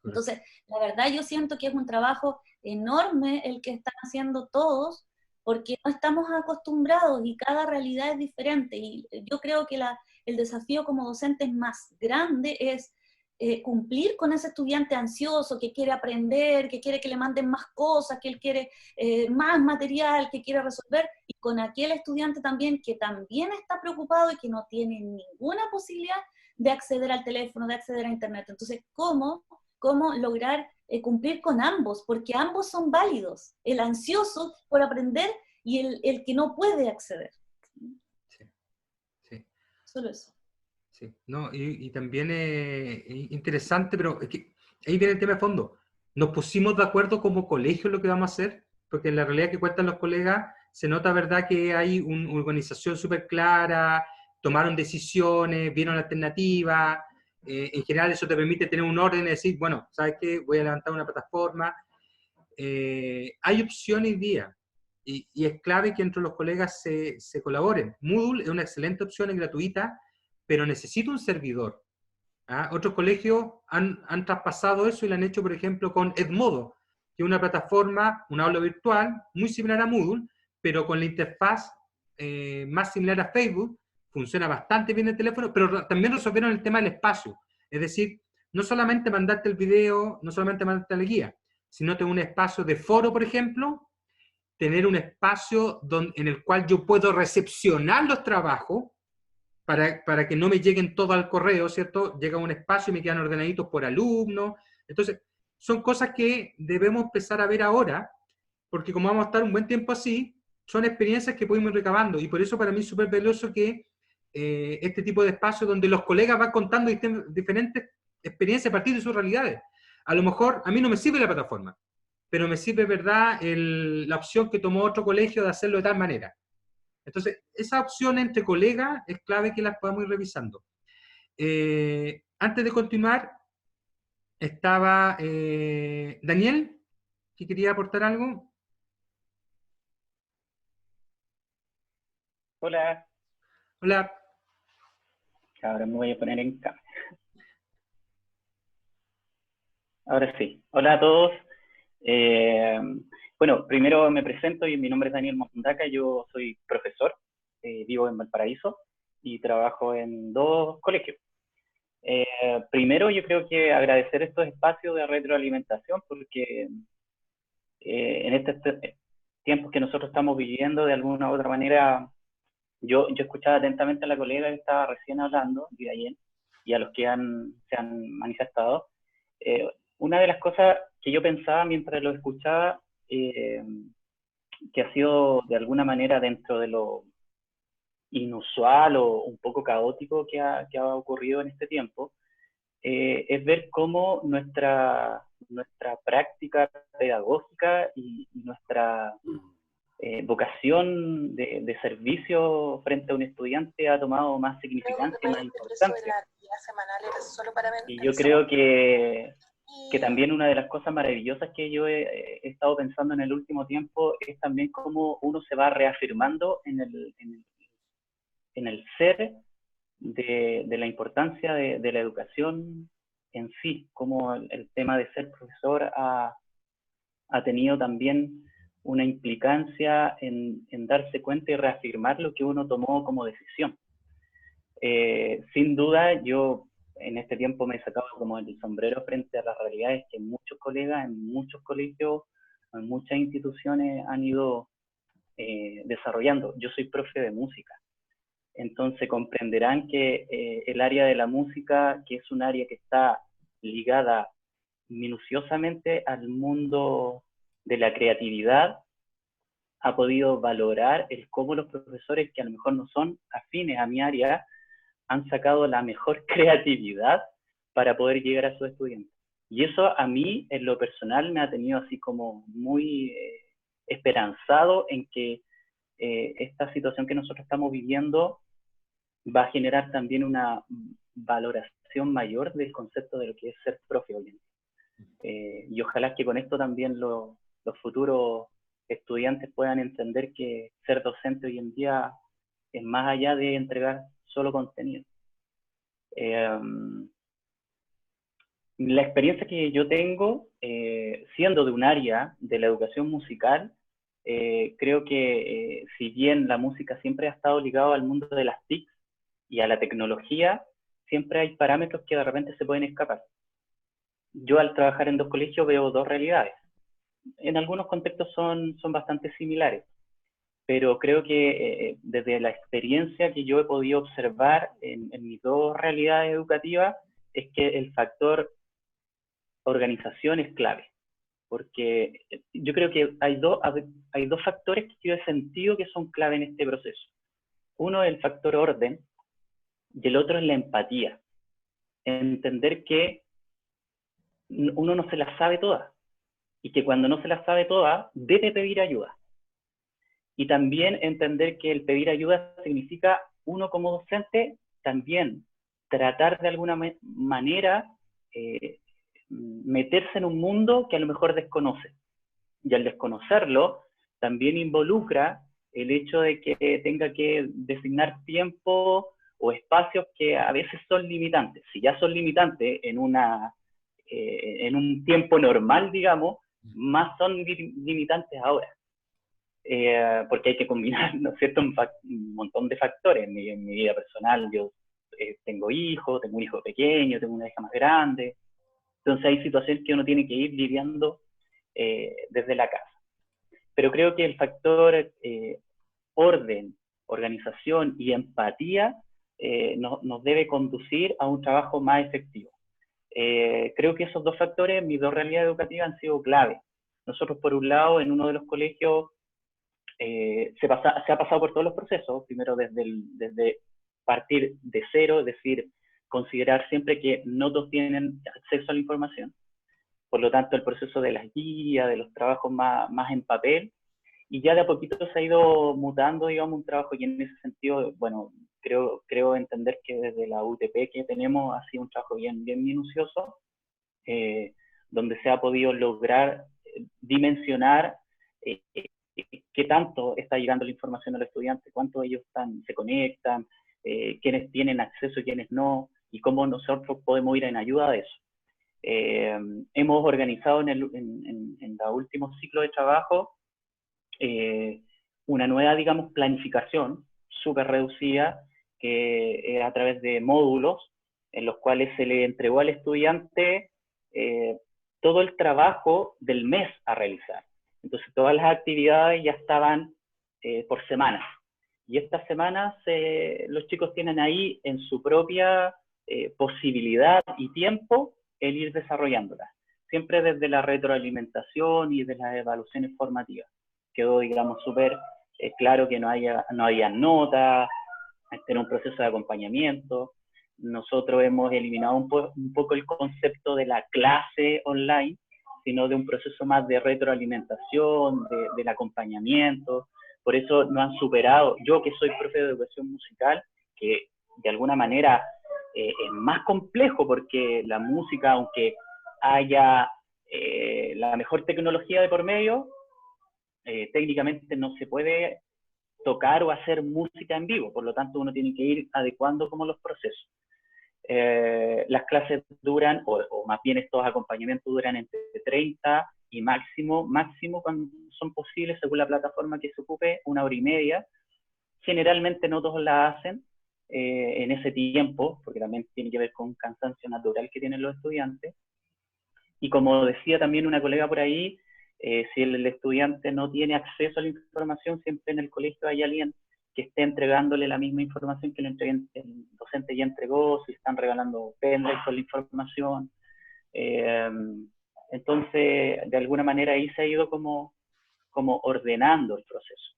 Entonces, la verdad yo siento que es un trabajo enorme el que están haciendo todos, porque no estamos acostumbrados y cada realidad es diferente. Y yo creo que el desafío como docentes más grande es cumplir con ese estudiante ansioso que quiere aprender, que quiere que le manden más cosas, que él quiere más material, que quiere resolver, y con aquel estudiante también que también está preocupado y que no tiene ninguna posibilidad de acceder al teléfono, de acceder a internet. Entonces, ¿cómo lograr cumplir con ambos? Porque ambos son válidos, el ansioso por aprender y el que no puede acceder. Sí, sí. Solo eso. Sí, no, y también es interesante, pero es que ahí viene el tema de fondo. Nos pusimos de acuerdo como colegio en lo que vamos a hacer, porque en la realidad que cuentan los colegas, se nota, ¿verdad?, que hay una organización súper clara, tomaron decisiones, vieron alternativas, en general eso te permite tener un orden y decir, bueno, ¿sabes qué? Voy a levantar una plataforma. Hay opciones hoy día, y es clave que entre los colegas se colaboren. Moodle es una excelente opción, es gratuita, pero necesita un servidor. ¿Ah? Otros colegios han traspasado eso y lo han hecho, por ejemplo, con Edmodo, que es una plataforma, un aula virtual, muy similar a Moodle, pero con la interfaz más similar a Facebook. Funciona bastante bien el teléfono, pero también resolvieron el tema del espacio. Es decir, no solamente mandarte el video, no solamente mandarte la guía, sino tener un espacio de foro, por ejemplo, tener un espacio en el cual yo puedo recepcionar los trabajos, para que no me lleguen todo al correo, ¿cierto? Llega un espacio y me quedan ordenaditos por alumno. Entonces, son cosas que debemos empezar a ver ahora, porque como vamos a estar un buen tiempo así, son experiencias que podemos ir recabando, y por eso para mí es súper valioso que este tipo de espacios donde los colegas van contando diferentes experiencias a partir de sus realidades. A lo mejor a mí no me sirve la plataforma, pero me sirve, ¿verdad?, la opción que tomó otro colegio de hacerlo de tal manera. Entonces, esa opción entre colegas es clave que las podamos ir revisando. Antes de continuar, estaba Daniel, que quería aportar algo. Hola. Hola. Ahora me voy a poner en cámara. Ahora sí. Hola a todos. Bueno, primero me presento, mi nombre es Daniel Mondaca, yo soy profesor, vivo en Valparaíso y trabajo en 2 colegios. Primero yo creo que agradecer estos espacios de retroalimentación, porque en estos tiempos que nosotros estamos viviendo, de alguna u otra manera, yo escuchaba atentamente a la colega que estaba recién hablando, y a los que se han manifestado. Una de las cosas que yo pensaba mientras lo escuchaba, que ha sido de alguna manera dentro de lo inusual o un poco caótico que ha ocurrido en este tiempo, es ver cómo nuestra práctica pedagógica y nuestra vocación de servicio frente a un estudiante ha tomado más significancia y más importancia. Y yo creo que también una de las cosas maravillosas que yo he estado pensando en el último tiempo es también cómo uno se va reafirmando en el ser de la importancia de la educación en sí, como el tema de ser profesor ha tenido también una implicancia en darse cuenta y reafirmar lo que uno tomó como decisión. Sin duda, yo en este tiempo me he sacado como el sombrero frente a las realidades que muchos colegas, en muchos colegios, en muchas instituciones han ido desarrollando. Yo soy profe de música, entonces comprenderán que el área de la música, que es un área que está ligada minuciosamente al mundo de la creatividad, ha podido valorar el cómo los profesores que a lo mejor no son afines a mi área han sacado la mejor creatividad para poder llegar a sus estudiantes. Y eso a mí, en lo personal, me ha tenido así como muy esperanzado en que esta situación que nosotros estamos viviendo va a generar también una valoración mayor del concepto de lo que es ser profe hoy en día. Y ojalá que con esto también los futuros estudiantes puedan entender que ser docente hoy en día es más allá de entregar solo contenido. La experiencia que yo tengo, siendo de un área de la educación musical, creo que si bien la música siempre ha estado ligada al mundo de las TIC y a la tecnología, siempre hay parámetros que de repente se pueden escapar. Yo al trabajar en 2 colegios veo 2 realidades. En algunos contextos son bastante similares, pero creo que desde la experiencia que yo he podido observar en mis 2 realidades educativas, es que el factor organización es clave, porque yo creo que hay dos factores que yo he sentido que son clave en este proceso. Uno es el factor orden y el otro es la empatía. Entender que uno no se las sabe todas y que cuando no se las sabe todas debe pedir ayuda. Y también entender que el pedir ayuda significa uno como docente también tratar de alguna manera meterse en un mundo que a lo mejor desconoce. Y al desconocerlo, también involucra el hecho de que tenga que designar tiempo o espacios que a veces son limitantes. Si ya son limitantes en un tiempo normal, digamos, más son limitantes ahora. Porque hay que combinar, ¿no es cierto?, un montón de factores. En mi vida personal yo tengo hijos, tengo un hijo pequeño, tengo una hija más grande. Entonces hay situaciones que uno tiene que ir lidiando desde la casa. Pero creo que el factor orden, organización y empatía nos debe conducir a un trabajo más efectivo. Creo que esos 2 factores, mis 2 realidades educativas, han sido clave. Nosotros, por un lado, en uno de los colegios, se ha pasado por todos los procesos, primero desde partir de cero, es decir, considerar siempre que no todos tienen acceso a la información. Por lo tanto, el proceso de las guías, de los trabajos más en papel, y ya de a poquito se ha ido mutando, digamos, un trabajo, y en ese sentido, bueno, creo entender que desde la UTP que tenemos ha sido un trabajo bien minucioso, donde se ha podido lograr dimensionar qué tanto está llegando la información a los estudiantes, cuánto ellos se conectan, quiénes tienen acceso y quiénes no, y cómo nosotros podemos ir en ayuda de eso. Hemos organizado en el último ciclo de trabajo una nueva, digamos, planificación súper reducida, que a través de módulos en los cuales se le entregó al estudiante todo el trabajo del mes a realizar. Entonces todas las actividades ya estaban por semanas. Y estas semanas los chicos tienen ahí en su propia posibilidad y tiempo el ir desarrollándolas. Siempre desde la retroalimentación y desde las evaluaciones formativas. Quedó, digamos, súper claro que no había notas, era un proceso de acompañamiento. Nosotros hemos eliminado un poco el concepto de la clase online, sino de un proceso más de retroalimentación, del acompañamiento. Por eso nos han superado. Yo, que soy profe de educación musical, que de alguna manera es más complejo, porque la música, aunque haya la mejor tecnología de por medio, técnicamente no se puede tocar o hacer música en vivo. Por lo tanto, uno tiene que ir adecuando como los procesos. Las clases duran, o más bien estos acompañamientos duran entre 30 y máximo cuando son posibles, según la plataforma que se ocupe, 1 hora y media. Generalmente no todos la hacen en ese tiempo, porque también tiene que ver con un cansancio natural que tienen los estudiantes. Y como decía también una colega por ahí, si el estudiante no tiene acceso a la información, siempre en el colegio hay alguien que esté entregándole la misma información que el docente ya entregó, si están regalando pendrive con la información. Entonces, de alguna manera ahí se ha ido como ordenando el proceso.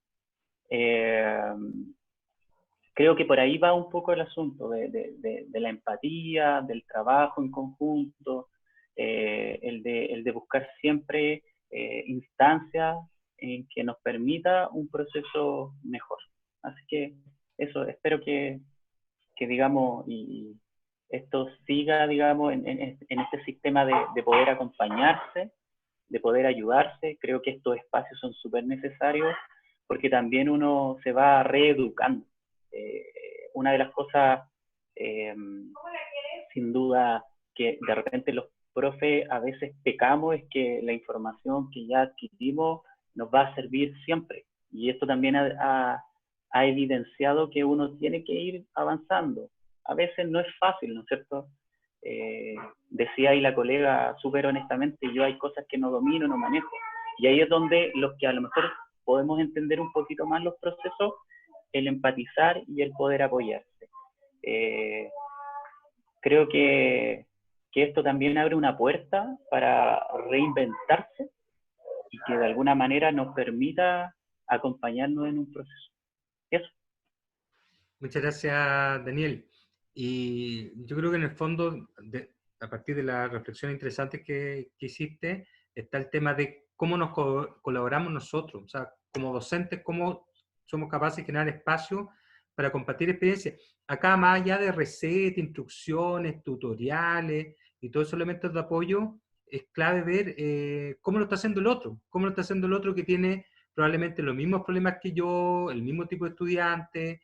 Creo que por ahí va un poco el asunto de la empatía, del trabajo en conjunto, el de buscar siempre instancias en que nos permita un proceso mejor. Así que eso, espero que digamos, y esto siga, digamos, en este sistema de poder acompañarse, de poder ayudarse. Creo que estos espacios son súper necesarios porque también uno se va reeducando. Una de las cosas, sin duda, que de repente los profes a veces pecamos es que la información que ya adquirimos nos va a servir siempre. Y esto también ha evidenciado que uno tiene que ir avanzando. A veces no es fácil, ¿no es cierto? Decía ahí la colega súper honestamente, yo hay cosas que no domino, no manejo. Y ahí es donde los que a lo mejor podemos entender un poquito más los procesos, el empatizar y el poder apoyarse. Creo que esto también abre una puerta para reinventarse y que de alguna manera nos permita acompañarnos en un proceso. Eso. Muchas gracias, Daniel. Y yo creo que en el fondo, a partir de la reflexión interesante que hiciste, está el tema de cómo nos colaboramos nosotros, o sea, como docentes, cómo somos capaces de generar espacio para compartir experiencias. Acá, más allá de recetas, instrucciones, tutoriales y todos esos elementos de apoyo, es clave ver cómo lo está haciendo el otro, cómo lo está haciendo el otro que tiene probablemente los mismos problemas que yo, el mismo tipo de estudiante,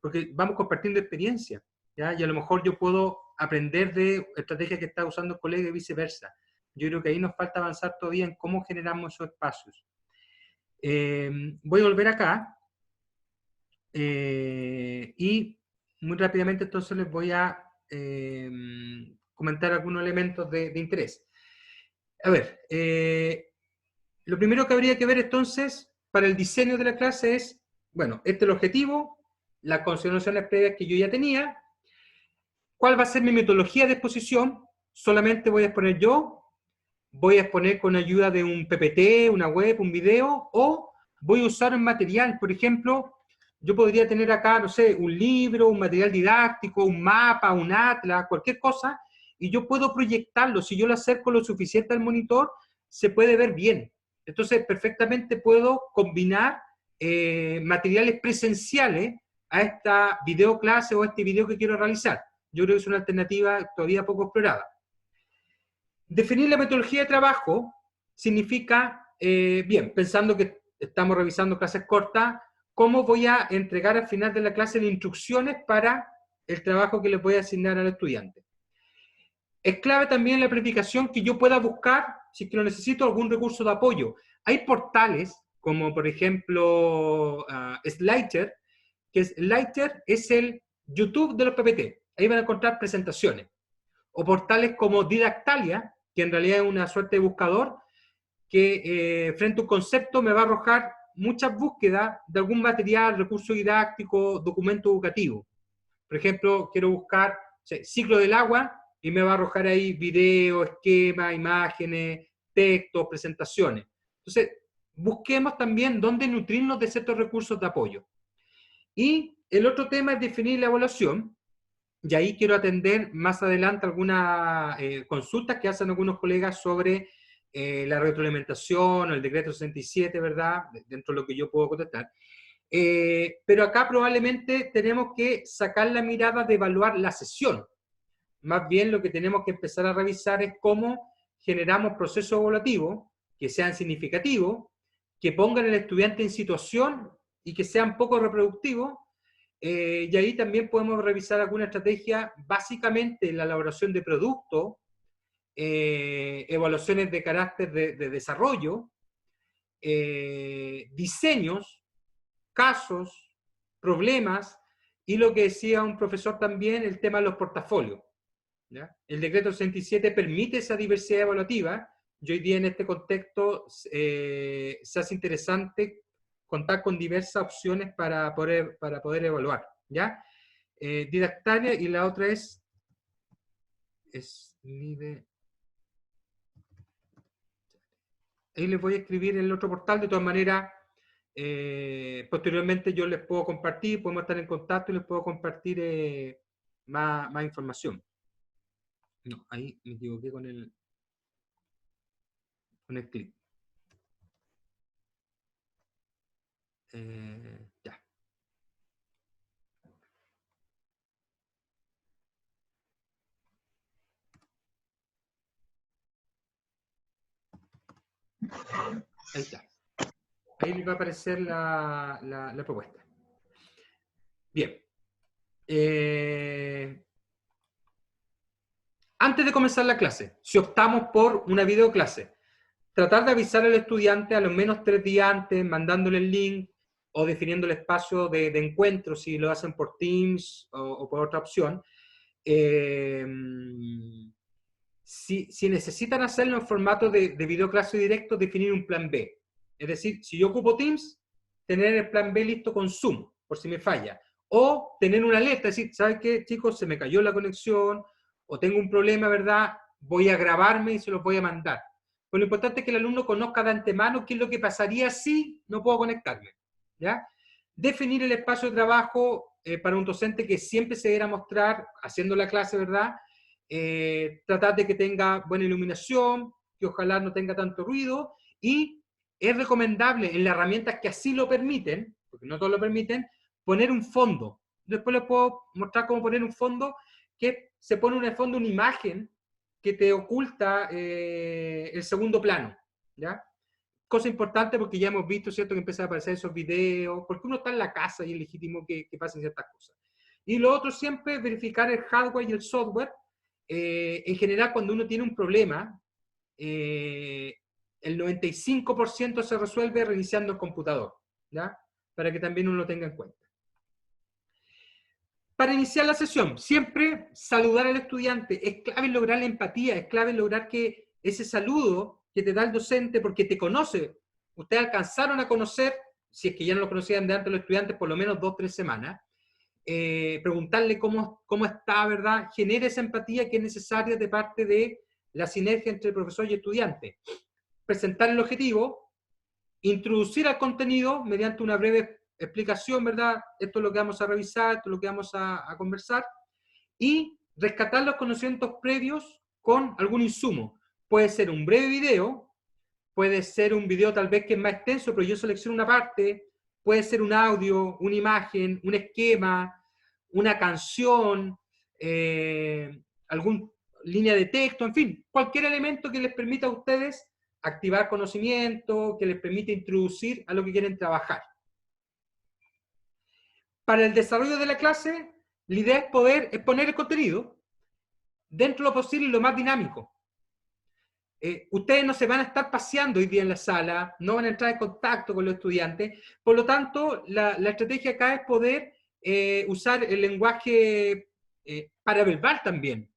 porque vamos compartiendo experiencia, ¿ya? Y a lo mejor yo puedo aprender de estrategias que está usando el colega y viceversa. Yo creo que ahí nos falta avanzar todavía en cómo generamos esos espacios. Voy a volver acá y muy rápidamente entonces les voy a comentar algunos elementos de interés. A ver, lo primero que habría que ver entonces para el diseño de la clase es, bueno, este es el objetivo, las consideraciones previas que yo ya tenía, cuál va a ser mi metodología de exposición, solamente voy a exponer yo, voy a exponer con ayuda de un PPT, una web, un video, o voy a usar un material, por ejemplo, yo podría tener acá, no sé, un libro, un material didáctico, un mapa, un atlas, cualquier cosa, y yo puedo proyectarlo, si yo lo acerco lo suficiente al monitor, se puede ver bien. Entonces, perfectamente puedo combinar materiales presenciales a esta videoclase o a este video que quiero realizar. Yo creo que es una alternativa todavía poco explorada. Definir la metodología de trabajo significa, bien, pensando que estamos revisando clases cortas, ¿cómo voy a entregar al final de la clase las instrucciones para el trabajo que les voy a asignar al estudiante? Es clave también la planificación que yo pueda buscar, si es que lo necesito, algún recurso de apoyo. Hay portales, como por ejemplo Slider, que Slider es el YouTube de los PPT. Ahí van a encontrar presentaciones. O portales como Didactalia, que en realidad es una suerte de buscador, que frente a un concepto me va a arrojar muchas búsquedas de algún material, recurso didáctico, documento educativo. Por ejemplo, quiero buscar, o sea, ciclo del agua, y me va a arrojar ahí videos, esquemas, imágenes, textos, presentaciones. Entonces, busquemos también dónde nutrirnos de ciertos recursos de apoyo. Y el otro tema es definir la evaluación, y ahí quiero atender más adelante algunas consultas que hacen algunos colegas sobre la retroalimentación o el decreto 67, ¿verdad? Dentro de lo que yo puedo contestar. Pero acá probablemente tenemos que sacar la mirada de evaluar la sesión. Más bien lo que tenemos que empezar a revisar es cómo generamos procesos evaluativos que sean significativos, que pongan al estudiante en situación y que sean poco reproductivos. Y ahí también podemos revisar alguna estrategia, básicamente la elaboración de productos, evaluaciones de carácter de desarrollo, diseños, casos, problemas, y lo que decía un profesor también, el tema de los portafolios, ¿ya? El decreto 67 permite esa diversidad evaluativa, y hoy día en este contexto se hace interesante contar con diversas opciones para poder evaluar, ¿ya? Didactalia, y la otra es ahí les voy a escribir en el otro portal, de todas maneras, posteriormente yo les puedo compartir, podemos estar en contacto y les puedo compartir más información. No, ahí me equivoqué con el clic. Ya. Ahí está. Ahí les va a aparecer la propuesta. Bien. Antes de comenzar la clase, si optamos por una videoclase, tratar de avisar al estudiante a lo menos 3 días antes, mandándole el link o definiendo el espacio de encuentro, si lo hacen por Teams o por otra opción. Si necesitan hacerlo en formato de videoclase directo, definir un plan B. Es decir, si yo ocupo Teams, tener el plan B listo con Zoom, por si me falla. O tener una alerta, es decir, ¿saben qué, chicos? Se me cayó la conexión, o tengo un problema, ¿verdad? Voy a grabarme y se los voy a mandar. Pues lo importante es que el alumno conozca de antemano qué es lo que pasaría si no puedo conectarme, ¿ya? Definir el espacio de trabajo para un docente que siempre se deberá mostrar haciendo la clase, ¿verdad? Tratar de que tenga buena iluminación, que ojalá no tenga tanto ruido, y es recomendable en las herramientas que así lo permiten, porque no todos lo permiten, poner un fondo. Después les puedo mostrar cómo poner un fondo, que se pone en el fondo una imagen que te oculta el segundo plano, ¿ya? Cosa importante porque ya hemos visto, ¿cierto?, que empiezan a aparecer esos videos, porque uno está en la casa y es legítimo que pasen ciertas cosas. Y lo otro siempre es verificar el hardware y el software. En general, cuando uno tiene un problema, el 95% se resuelve reiniciando el computador, ¿ya? Para que también uno lo tenga en cuenta. Para iniciar la sesión, siempre saludar al estudiante. Es clave lograr la empatía, es clave lograr que ese saludo que te da el docente, porque te conoce, ustedes alcanzaron a conocer, si es que ya no lo conocían de antes los estudiantes, por lo menos 2 o 3 semanas, preguntarle cómo está, ¿verdad? Genera esa empatía que es necesaria de parte de la sinergia entre profesor y estudiante. Presentar el objetivo, introducir al contenido mediante una breve explicación, ¿verdad? Esto es lo que vamos a revisar, esto es lo que vamos a conversar, y rescatar los conocimientos previos con algún insumo. Puede ser un breve video, puede ser un video tal vez que es más extenso, pero yo selecciono una parte, puede ser un audio, una imagen, un esquema, una canción, alguna línea de texto, en fin, cualquier elemento que les permita a ustedes activar conocimiento, que les permita introducir a lo que quieren trabajar. Para el desarrollo de la clase, la idea es poner el contenido dentro de lo posible y lo más dinámico. Ustedes no se van a estar paseando hoy día en la sala, no van a entrar en contacto con los estudiantes, por lo tanto, la estrategia acá es poder usar el lenguaje paraverbal también,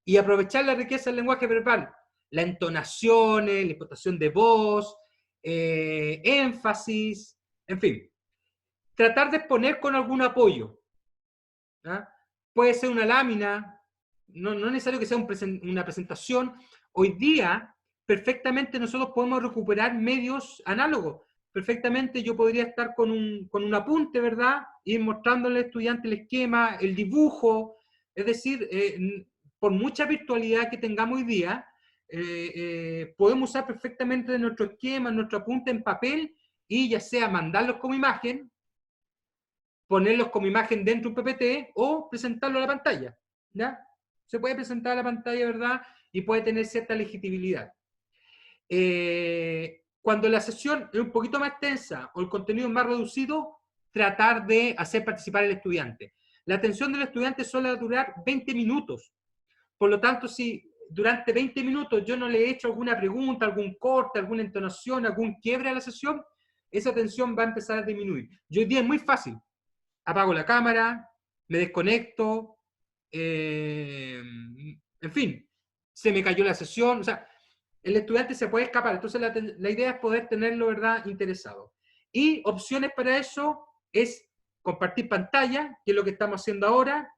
y aprovechar la riqueza del lenguaje verbal, las entonaciones, la impostación de voz, énfasis, en fin. Tratar de exponer con algún apoyo. ¿Ah? Puede ser una lámina, no es necesario que sea una presentación. Hoy día, perfectamente nosotros podemos recuperar medios análogos. Perfectamente yo podría estar con un apunte, ¿verdad? Ir mostrándole al estudiante el esquema, el dibujo. Es decir, por mucha virtualidad que tengamos hoy día, podemos usar perfectamente nuestro esquema, nuestro apunte en papel, y ya sea mandarlos como imagen, ponerlos como imagen dentro de un PPT o presentarlo a la pantalla, ¿ya? Se puede presentar a la pantalla, ¿verdad? Y puede tener cierta legibilidad. Cuando la sesión es un poquito más extensa o el contenido es más reducido, tratar de hacer participar al estudiante. La atención del estudiante suele durar 20 minutos. Por lo tanto, si durante 20 minutos yo no le he hecho alguna pregunta, algún corte, alguna entonación, algún quiebre a la sesión, esa atención va a empezar a disminuir. Y hoy día es muy fácil. Apago la cámara, me desconecto, en fin, se me cayó la sesión, o sea, el estudiante se puede escapar. Entonces la idea es poder tenerlo, ¿verdad?, interesado. Y opciones para eso es compartir pantalla, que es lo que estamos haciendo ahora.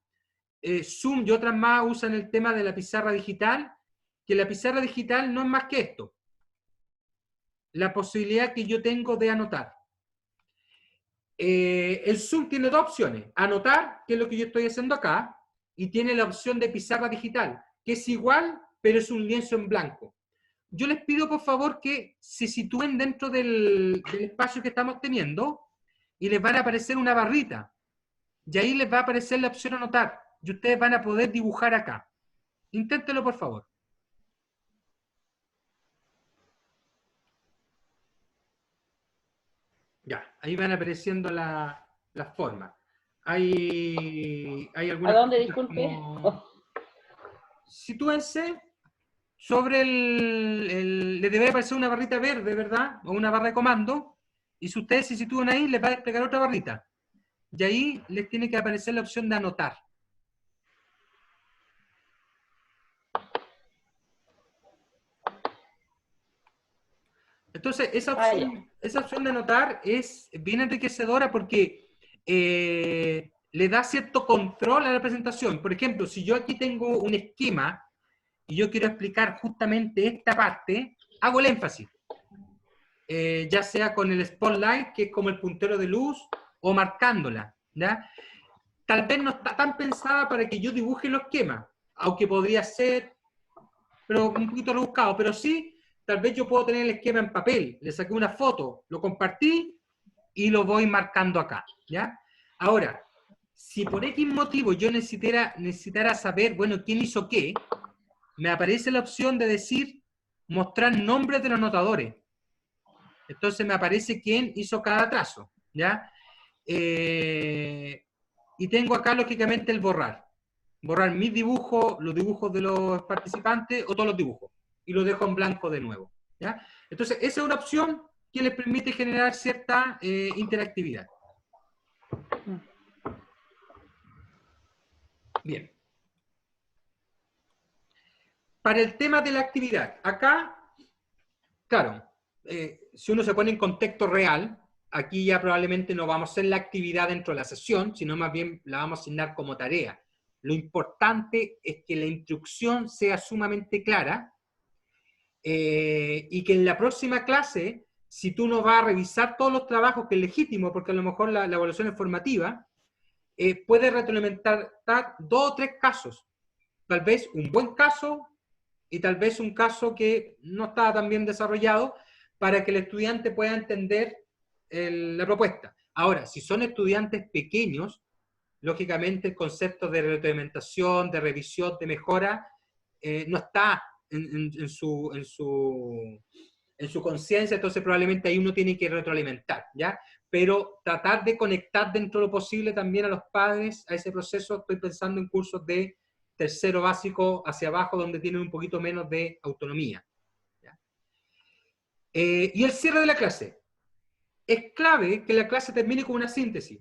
Zoom y otras más usan el tema de la pizarra digital, que la pizarra digital no es más que esto, la posibilidad que yo tengo de anotar. El Zoom tiene 2 opciones: anotar, que es lo que yo estoy haciendo acá, y tiene la opción de pizarra digital, que es igual, pero es un lienzo en blanco. Yo les pido por favor que se sitúen dentro del espacio que estamos teniendo, y les van a aparecer una barrita, y ahí les va a aparecer la opción anotar, y ustedes van a poder dibujar acá. Inténtenlo por favor. Ya, ahí van apareciendo las formas. Hay algunas ¿A dónde, cositas disculpe? como... Sitúense sobre le debe aparecer una barrita verde, ¿verdad? O una barra de comando. Y si ustedes se sitúan ahí, les va a desplegar otra barrita. Y ahí les tiene que aparecer la opción de anotar. Entonces, esa opción de anotar es bien enriquecedora porque le da cierto control a la presentación. Por ejemplo, si yo aquí tengo un esquema y yo quiero explicar justamente esta parte, hago el énfasis. Ya sea con el spotlight, que es como el puntero de luz, o marcándola, ¿ya? Tal vez no está tan pensada para que yo dibuje los esquemas, aunque podría ser, pero un poquito rebuscado, pero sí, tal vez yo puedo tener el esquema en papel, le saqué una foto, lo compartí y lo voy marcando acá, ¿ya? Ahora, si por X motivo yo necesitara saber, bueno, quién hizo qué, me aparece la opción de decir, mostrar nombres de los anotadores. Entonces me aparece quién hizo cada trazo, ¿ya? Y tengo acá, lógicamente, el borrar. Borrar mis dibujos, los dibujos de los participantes o todos los dibujos. Y lo dejo en blanco de nuevo, ¿ya? Entonces, esa es una opción que les permite generar cierta interactividad. Bien. Para el tema de la actividad, acá, claro, si uno se pone en contexto real, aquí ya probablemente no vamos a hacer la actividad dentro de la sesión, sino más bien la vamos a asignar como tarea. Lo importante es que la instrucción sea sumamente clara y que en la próxima clase, si tú no vas a revisar todos los trabajos, que es legítimo, porque a lo mejor la evaluación es formativa, puedes retroalimentar 2 o 3 casos. Tal vez un buen caso y tal vez un caso que no estaba tan bien desarrollado, para que el estudiante pueda entender la propuesta. Ahora, si son estudiantes pequeños, lógicamente el concepto de retroalimentación, de revisión, de mejora, no está en su conciencia, entonces probablemente ahí uno tiene que retroalimentar, ¿ya? Pero tratar de conectar dentro de lo posible también a los padres a ese proceso. Estoy pensando en cursos de tercero básico hacia abajo, donde tienen un poquito menos de autonomía, ¿ya? Y el cierre de la clase. Es clave que la clase termine con una síntesis.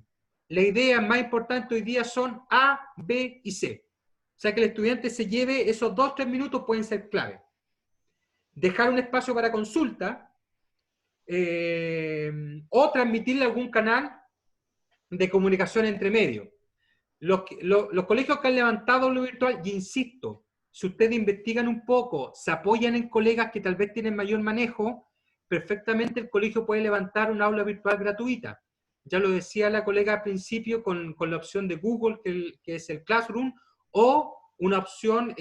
Las ideas más importantes hoy día son A, B y C. O sea, que el estudiante se lleve esos 2 o 3 minutos, pueden ser clave. Dejar un espacio para consulta o transmitirle algún canal de comunicación entre medios. Los colegios que han levantado lo virtual, y insisto, si ustedes investigan un poco, se apoyan en colegas que tal vez tienen mayor manejo, perfectamente el colegio puede levantar un aula virtual gratuita. Ya lo decía la colega al principio con la opción de Google, que es el Classroom, o una opción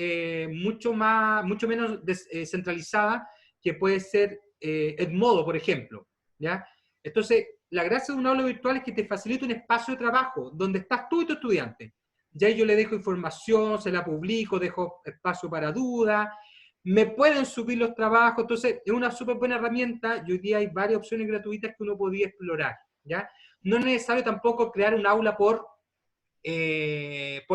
mucho menos centralizada, que puede ser Edmodo, por ejemplo, ¿ya? Entonces, la gracia de un aula virtual es que te facilita un espacio de trabajo donde estás tú y tu estudiante. Ya yo le dejo información, se la publico, dejo espacio para dudas, me pueden subir los trabajos, entonces es una súper buena herramienta y hoy día hay varias opciones gratuitas que uno podría explorar, ¿ya? No es necesario tampoco crear un aula por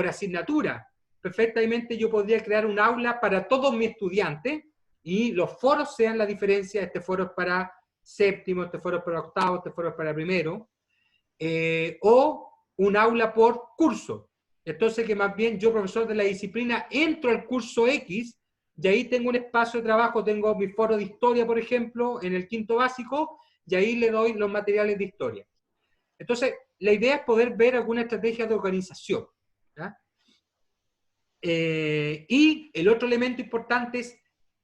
asignatura. Perfectamente yo podría crear un aula para todos mis estudiantes y los foros sean la diferencia. Este foro es para séptimo, este foro es para octavo, este foro es para primero, o un aula por curso. Entonces que más bien yo, profesor de la disciplina, entro al curso X y ahí tengo un espacio de trabajo, tengo mi foro de historia, por ejemplo, en el quinto básico, y ahí le doy los materiales de historia. Entonces, la idea es poder ver alguna estrategia de organización, ¿ya? Y el otro elemento importante es,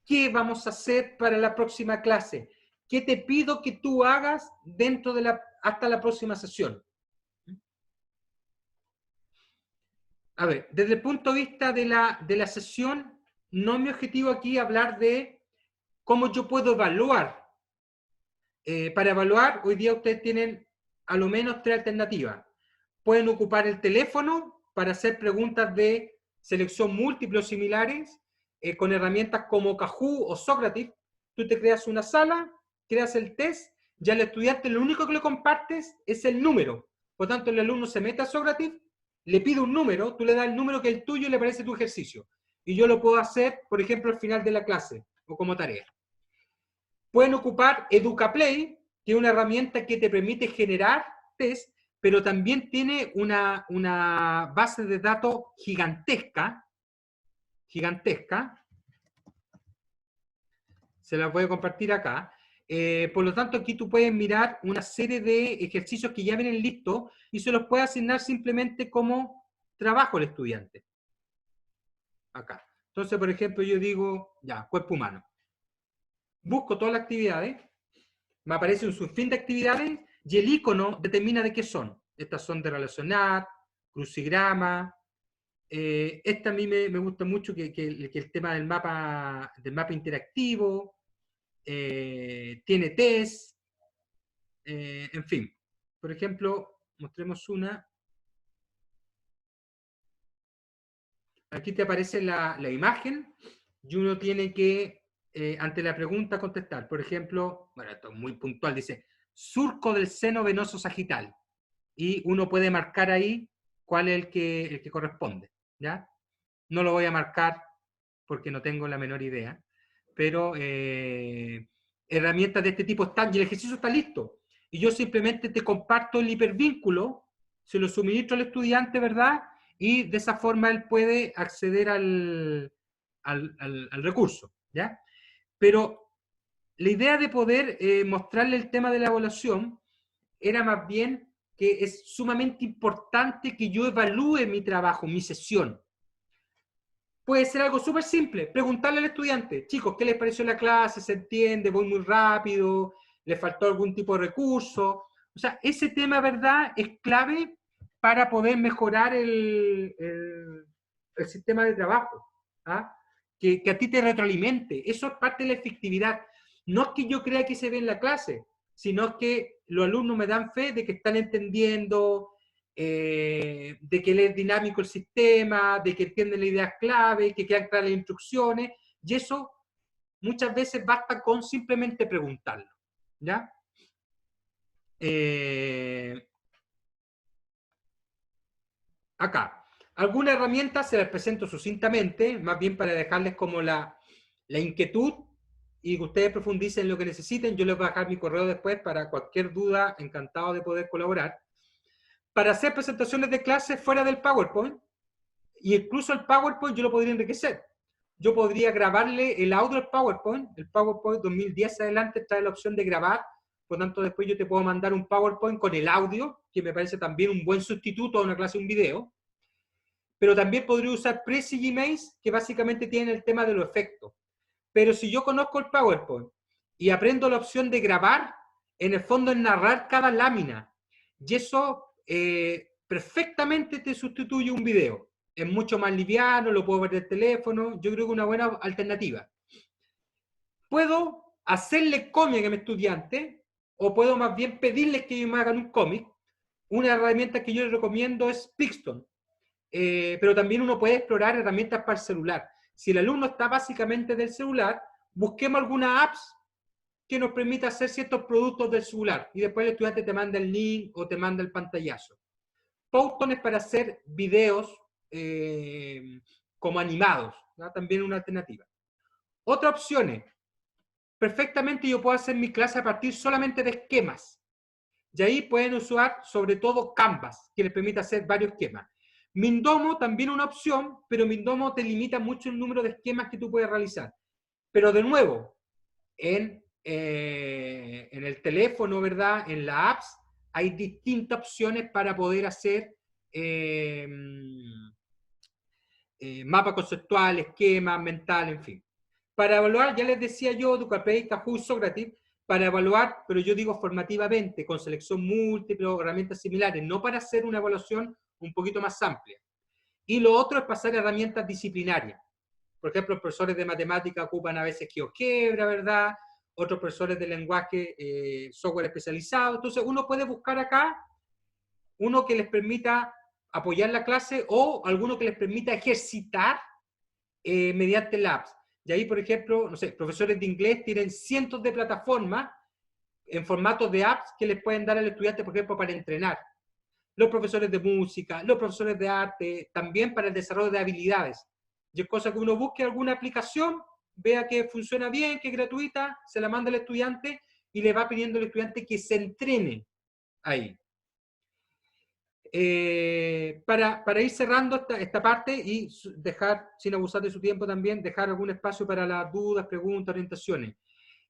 ¿qué vamos a hacer para la próxima clase? ¿Qué te pido que tú hagas hasta la próxima sesión? A ver, desde el punto de vista de la sesión, no es mi objetivo aquí hablar de cómo yo puedo evaluar. Para evaluar, hoy día ustedes tienen a lo menos 3 alternativas. Pueden ocupar el teléfono para hacer preguntas de selección múltiple o similares, con herramientas como Kahoot o Socrative. Tú te creas una sala, creas el test ya al estudiante lo único que le compartes es el número. Por tanto, el alumno se mete a Socrative, le pide un número, tú le das el número que es el tuyo y le aparece tu ejercicio. Y yo lo puedo hacer, por ejemplo, al final de la clase o como tarea. Pueden ocupar EducaPlay, que es una herramienta que te permite generar test, pero también tiene una base de datos gigantesca. Se la voy a compartir acá. Por lo tanto, aquí tú puedes mirar una serie de ejercicios que ya vienen listos y se los puede asignar simplemente como trabajo al estudiante. Acá. Entonces, por ejemplo, yo digo, ya, cuerpo humano. Busco todas las actividades, me aparece un sinfín de actividades y el icono determina de qué son. Estas son de relacionar, crucigrama. Esta a mí me gusta mucho, que el tema del mapa interactivo. Tiene test, en fin. Por ejemplo, mostremos una. Aquí te aparece la imagen y uno tiene que, ante la pregunta, contestar. Por ejemplo, bueno, esto es muy puntual, dice, surco del seno venoso sagital. Y uno puede marcar ahí cuál es el que corresponde, ¿ya? No lo voy a marcar porque no tengo la menor idea, pero herramientas de este tipo están, y el ejercicio está listo. Y yo simplemente te comparto el hipervínculo, se lo suministro al estudiante, ¿verdad? Y de esa forma él puede acceder al recurso, ¿ya? Pero la idea de poder mostrarle el tema de la evaluación era más bien que es sumamente importante que yo evalúe mi trabajo, mi sesión. Puede ser algo súper simple, preguntarle al estudiante, chicos, ¿qué les pareció la clase? ¿Se entiende? ¿Voy muy rápido? ¿Le faltó algún tipo de recurso? O sea, ese tema, ¿verdad?, es clave para poder mejorar el sistema de trabajo. ¿Ah? Que a ti te retroalimente. Eso es parte de la efectividad. No es que yo crea que se ve en la clase, sino que los alumnos me dan fe de que están entendiendo, de que es dinámico el sistema, de que entienden las ideas clave, que quedan claras las instrucciones, y eso muchas veces basta con simplemente preguntarlo, ¿ya? Acá, algunas herramientas se las presento sucintamente, más bien para dejarles como la inquietud, y que ustedes profundicen en lo que necesiten. Yo les voy a dejar mi correo después para cualquier duda, encantado de poder colaborar. Para hacer presentaciones de clases fuera del PowerPoint, y incluso el PowerPoint yo lo podría enriquecer. Yo podría grabarle el audio al PowerPoint. El PowerPoint 2010 adelante trae la opción de grabar, por tanto después yo te puedo mandar un PowerPoint con el audio, que me parece también un buen sustituto a una clase de un video. Pero también podría usar Prezi y Emacs, que básicamente tienen el tema de los efectos. Pero si yo conozco el PowerPoint y aprendo la opción de grabar, en el fondo es narrar cada lámina. Y eso perfectamente te sustituye un video. Es mucho más liviano, lo puedo ver del teléfono. Yo creo que es una buena alternativa. Puedo hacerle cómic a mi estudiante, o puedo más bien pedirles que ellos me hagan un cómic. Una herramienta que yo les recomiendo es Pixton. Pero también uno puede explorar herramientas para el celular. Si el alumno está básicamente del celular, busquemos algunas apps que nos permita hacer ciertos productos del celular, y después el estudiante te manda el link o te manda el pantallazo. Powtoon es para hacer videos como animados, ¿no? También una alternativa. Otra opción es, perfectamente yo puedo hacer mi clase a partir solamente de esquemas, y ahí pueden usar sobre todo Canvas, que les permite hacer varios esquemas. Mindomo también una opción, pero Mindomo te limita mucho el número de esquemas que tú puedes realizar. Pero de nuevo, en el teléfono, ¿verdad?, en las apps, hay distintas opciones para poder hacer mapa conceptual, esquema, mental, en fin. Para evaluar, ya les decía yo, EducaPlay, Kahoot, Socrative, para evaluar, pero yo digo formativamente, con selección múltiple o herramientas similares, no para hacer una evaluación un poquito más amplia. Y lo otro es pasar herramientas disciplinarias. Por ejemplo, los profesores de matemática ocupan a veces GeoGebra, ¿verdad? Otros profesores de lenguaje, software especializado. Entonces, uno puede buscar acá uno que les permita apoyar la clase, o alguno que les permita ejercitar mediante labs. Y ahí, por ejemplo, no sé, profesores de inglés tienen cientos de plataformas en formato de apps que les pueden dar al estudiante, por ejemplo, para entrenar. Los profesores de música, los profesores de arte, también para el desarrollo de habilidades. Y es cosa que uno busque alguna aplicación, vea que funciona bien, que es gratuita, se la manda al estudiante y le va pidiendo al estudiante que se entrene ahí. Para ir cerrando esta parte y dejar, sin abusar de su tiempo también, dejar algún espacio para las dudas, preguntas, orientaciones.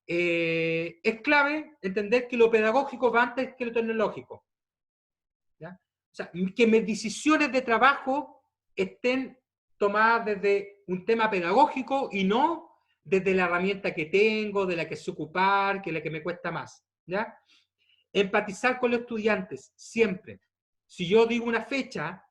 Es clave entender que lo pedagógico va antes que lo tecnológico. ¿Ya? O sea, que mis decisiones de trabajo estén tomadas desde un tema pedagógico y no desde la herramienta que tengo, de la que sé ocupar, que es la que me cuesta más. ¿Ya? Empatizar con los estudiantes, siempre. Si yo digo una fecha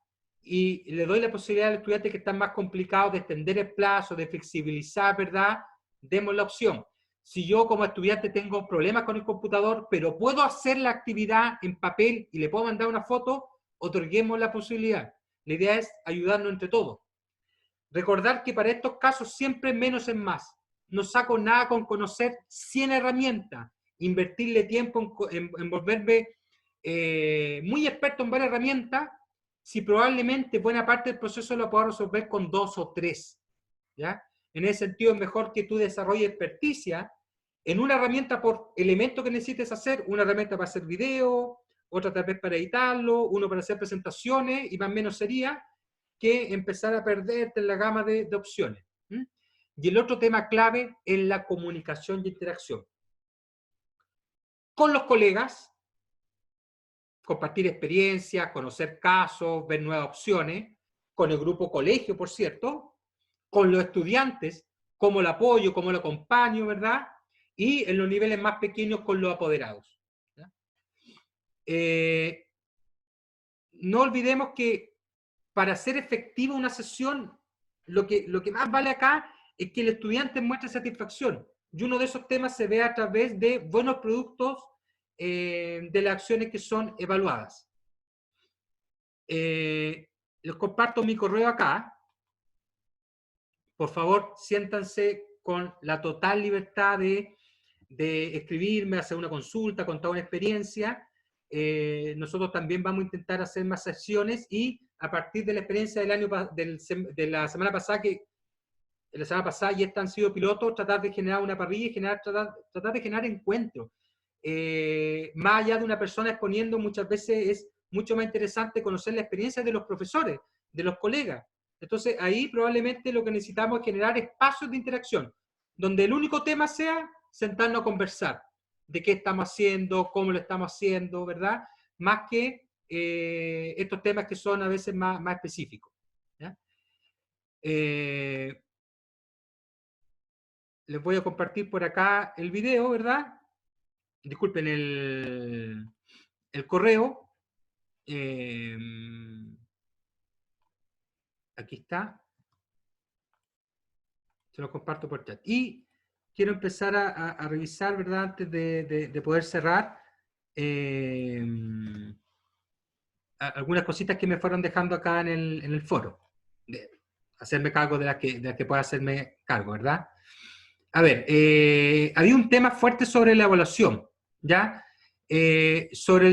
y le doy la posibilidad al estudiante que está más complicado de extender el plazo, de flexibilizar, ¿verdad? Demos la opción. Si yo como estudiante tengo problemas con el computador, pero puedo hacer la actividad en papel y le puedo mandar una foto, otorguemos la posibilidad. La idea es ayudarnos entre todos. Recordar que para estos casos siempre menos es más. No saco nada con conocer 100 herramientas, invertirle tiempo en volverme muy experto en varias herramientas, si probablemente buena parte del proceso lo puedo resolver con 2 o 3. ¿Ya? En ese sentido es mejor que tú desarrolles experticia en una herramienta por elemento que necesites hacer, una herramienta para hacer video, otra tal vez para editarlo, uno para hacer presentaciones, y más o menos sería que empezar a perderte en la gama de opciones. Y el otro tema clave es la comunicación y interacción. Con los colegas, compartir experiencias, conocer casos, ver nuevas opciones, con el grupo colegio, por cierto, con los estudiantes, cómo lo apoyo, cómo lo acompaño, ¿verdad? Y en los niveles más pequeños con los apoderados. No olvidemos que para hacer efectiva una sesión, lo que más vale acá es que el estudiante muestre satisfacción. Y uno de esos temas se ve a través de buenos productos de las acciones que son evaluadas. Les comparto mi correo acá. Por favor, siéntanse con la total libertad de escribirme, hacer una consulta, contar una experiencia. Nosotros también vamos a intentar hacer más sesiones y a partir de la experiencia de la semana pasada, y estas han sido pilotos, tratar de generar una parrilla y tratar de generar encuentros. Más allá de una persona exponiendo, muchas veces es mucho más interesante conocer la experiencia de los profesores, de los colegas. Entonces ahí probablemente lo que necesitamos es generar espacios de interacción, donde el único tema sea sentarnos a conversar de qué estamos haciendo, cómo lo estamos haciendo, ¿verdad? Más que estos temas que son a veces más específicos. ¿Ya? Les voy a compartir por acá el video, ¿verdad? Disculpen el correo. Aquí está. Se lo comparto por chat. Y quiero empezar a revisar, ¿verdad? Antes de poder cerrar, algunas cositas que me fueron dejando acá en el foro. Hacerme cargo de las que pueda hacerme cargo, ¿verdad? A ver, había un tema fuerte sobre la evaluación, ¿ya? Sobre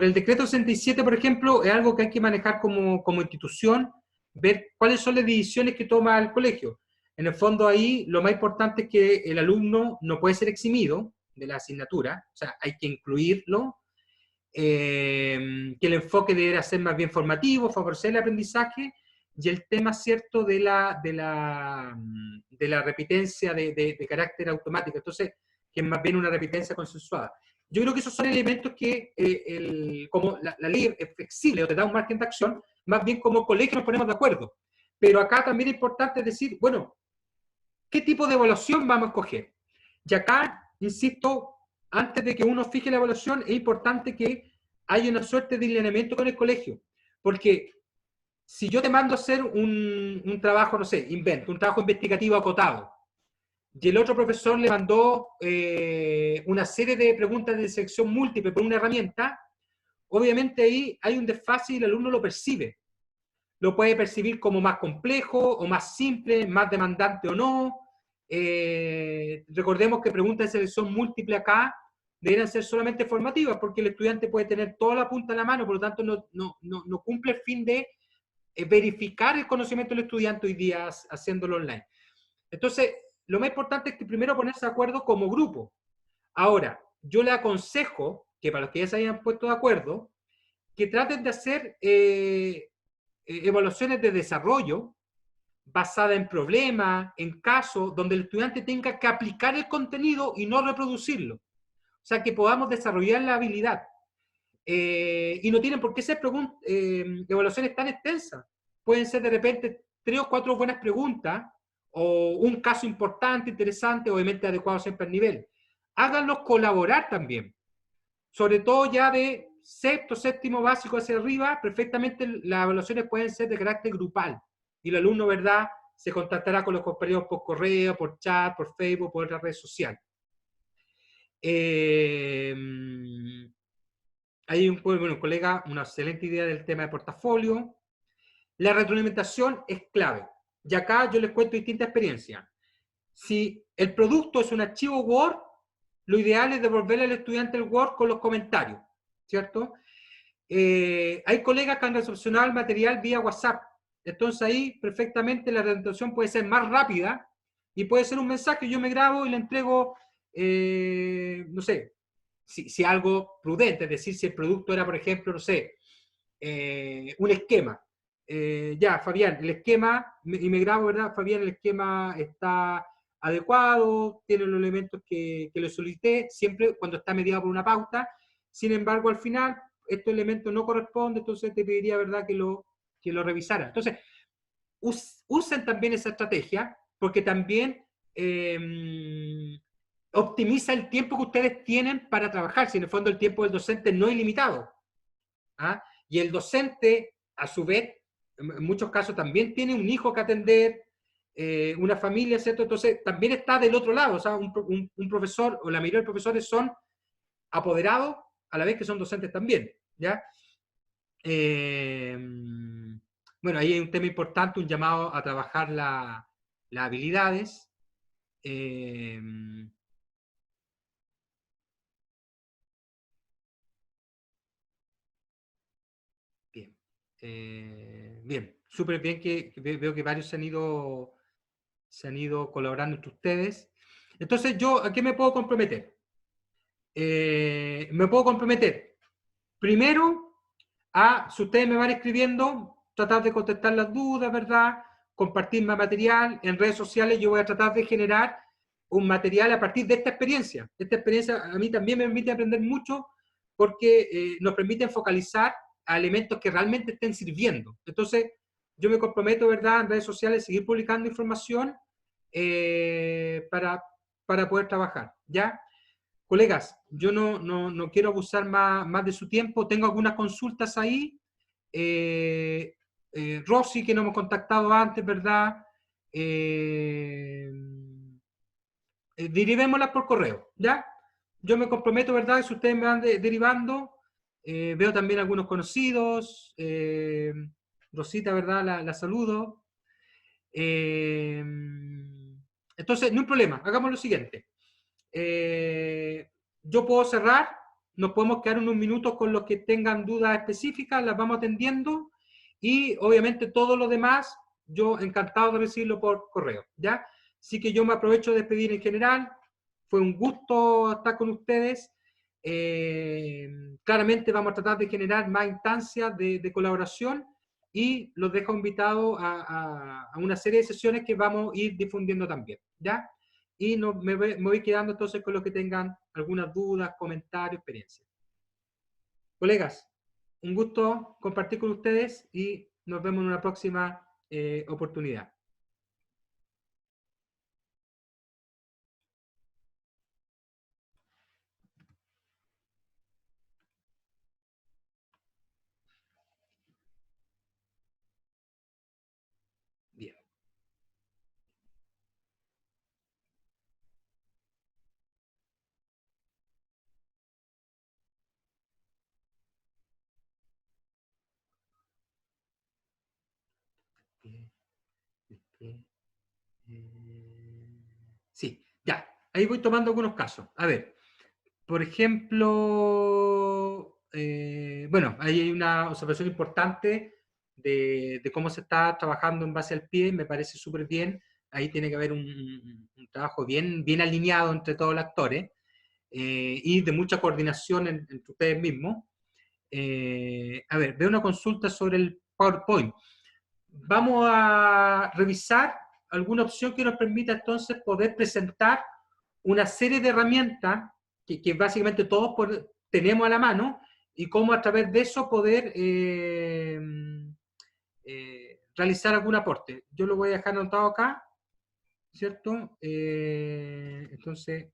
el decreto 67, por ejemplo, es algo que hay que manejar como institución, ver cuáles son las decisiones que toma el colegio. En el fondo ahí lo más importante es que el alumno no puede ser eximido de la asignatura, o sea, hay que incluirlo, que el enfoque deberá ser más bien formativo, favorecer el aprendizaje, y el tema cierto de la repitencia de carácter automático, entonces, que es más bien una repitencia consensuada. Yo creo que esos son elementos que, como la ley es flexible o te da un margen de acción, más bien como colegio nos ponemos de acuerdo. Pero acá también es importante decir, bueno, ¿qué tipo de evaluación vamos a escoger? Y acá, insisto, antes de que uno fije la evaluación, es importante que haya una suerte de alineamiento con el colegio. Porque si yo te mando a hacer un trabajo, no sé, un trabajo investigativo acotado, y el otro profesor le mandó una serie de preguntas de selección múltiple por una herramienta, obviamente ahí hay un desfase y el alumno lo percibe. Lo puede percibir como más complejo o más simple, más demandante o no. Recordemos que preguntas de selección múltiple acá deberían ser solamente formativas, porque el estudiante puede tener toda la punta en la mano, por lo tanto no cumple el fin de verificar el conocimiento del estudiante hoy día haciéndolo online. Entonces, lo más importante es que primero ponerse de acuerdo como grupo. Ahora, yo le aconsejo que para los que ya se hayan puesto de acuerdo, que traten de hacer evaluaciones de desarrollo basada en problemas, en casos, donde el estudiante tenga que aplicar el contenido y no reproducirlo. O sea, que podamos desarrollar la habilidad. Y no tienen por qué ser evaluaciones tan extensas. Pueden ser de repente 3 o 4 buenas preguntas, o un caso importante, interesante, obviamente adecuado siempre al nivel. Háganlos colaborar también. Sobre todo ya de sexto, séptimo básico hacia arriba, perfectamente las evaluaciones pueden ser de carácter grupal. Y el alumno, ¿verdad?, se contactará con los compañeros por correo, por chat, por Facebook, por otras redes sociales. Hay un colega, una excelente idea del tema de portafolio. La retroalimentación es clave. Y acá yo les cuento distintas experiencias. Si el producto es un archivo Word, lo ideal es devolverle al estudiante el Word con los comentarios, ¿cierto? Hay colegas que han recepcionado el material vía WhatsApp. Entonces ahí perfectamente la retroalimentación puede ser más rápida y puede ser un mensaje, yo me grabo y le entrego, no sé, si algo prudente, es decir, si el producto era, por ejemplo, no sé, un esquema. Ya, Fabián, el esquema, y me grabo, ¿verdad? Fabián, el esquema está adecuado, tiene los elementos que le solicité, siempre cuando está mediado por una pauta. Sin embargo, al final, estos elementos no corresponden, entonces te pediría, ¿verdad?, que lo revisara. Entonces, usen también esa estrategia, porque también optimiza el tiempo que ustedes tienen para trabajar, si en el fondo el tiempo del docente no es ilimitado. ¿Ah? Y el docente, a su vez, en muchos casos también tiene un hijo que atender, una familia, ¿cierto? Entonces también está del otro lado, o sea, un profesor, o la mayoría de los profesores son apoderados, a la vez que son docentes también, ¿ya? Bueno, ahí hay un tema importante, un llamado a trabajar las habilidades. Bien. Bien, súper bien que veo que varios se han ido colaborando entre ustedes. Entonces, ¿yo a qué me puedo comprometer? Me puedo comprometer, primero, si ustedes me van escribiendo, tratar de contestar las dudas, ¿verdad? Compartir más material. En redes sociales yo voy a tratar de generar un material a partir de esta experiencia. Esta experiencia a mí también me permite aprender mucho porque nos permite focalizar a elementos que realmente estén sirviendo. Entonces, yo me comprometo, ¿verdad?, en redes sociales, seguir publicando información para poder trabajar, ¿ya? Colegas, yo no quiero abusar más de su tiempo. Tengo algunas consultas ahí. Rosy, que no hemos contactado antes, ¿verdad? Derivémoslas por correo, ¿ya? Yo me comprometo, ¿verdad? Si ustedes me van derivando, veo también algunos conocidos. Rosita, ¿verdad? La saludo. Entonces, no hay problema. Hagamos lo siguiente. Yo puedo cerrar, nos podemos quedar unos minutos con los que tengan dudas específicas, las vamos atendiendo y obviamente todo lo demás, yo encantado de recibirlo por correo, ¿ya? Así que yo me aprovecho de despedir en general, fue un gusto estar con ustedes. Claramente vamos a tratar de generar más instancias de colaboración y los dejo invitados a una serie de sesiones que vamos a ir difundiendo también, ¿ya? Y me voy quedando entonces con los que tengan algunas dudas, comentarios, experiencias. Colegas, un gusto compartir con ustedes y nos vemos en una próxima oportunidad. Bien. Sí, ya. Ahí voy tomando algunos casos. A ver, por ejemplo, bueno, ahí hay una observación importante de cómo se está trabajando en base al pie, me parece súper bien. Ahí tiene que haber un trabajo bien alineado entre todos los actores y de mucha coordinación entre ustedes mismos. A ver, veo una consulta sobre el PowerPoint. Vamos a revisar alguna opción que nos permita entonces poder presentar una serie de herramientas que básicamente todos tenemos a la mano y cómo a través de eso poder realizar algún aporte. Yo lo voy a dejar anotado acá, ¿cierto? Entonces,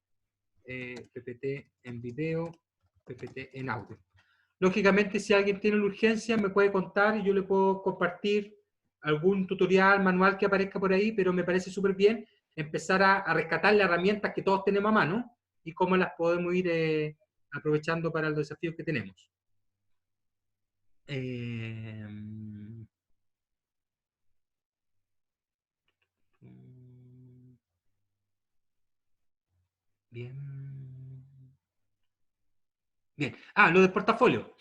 PPT en video, PPT en audio. Lógicamente, si alguien tiene una urgencia, me puede contar y yo le puedo compartir algún tutorial, manual que aparezca por ahí, pero me parece súper bien empezar a rescatar las herramientas que todos tenemos a mano y cómo las podemos ir aprovechando para los desafíos que tenemos. Bien. Ah, lo del portafolio.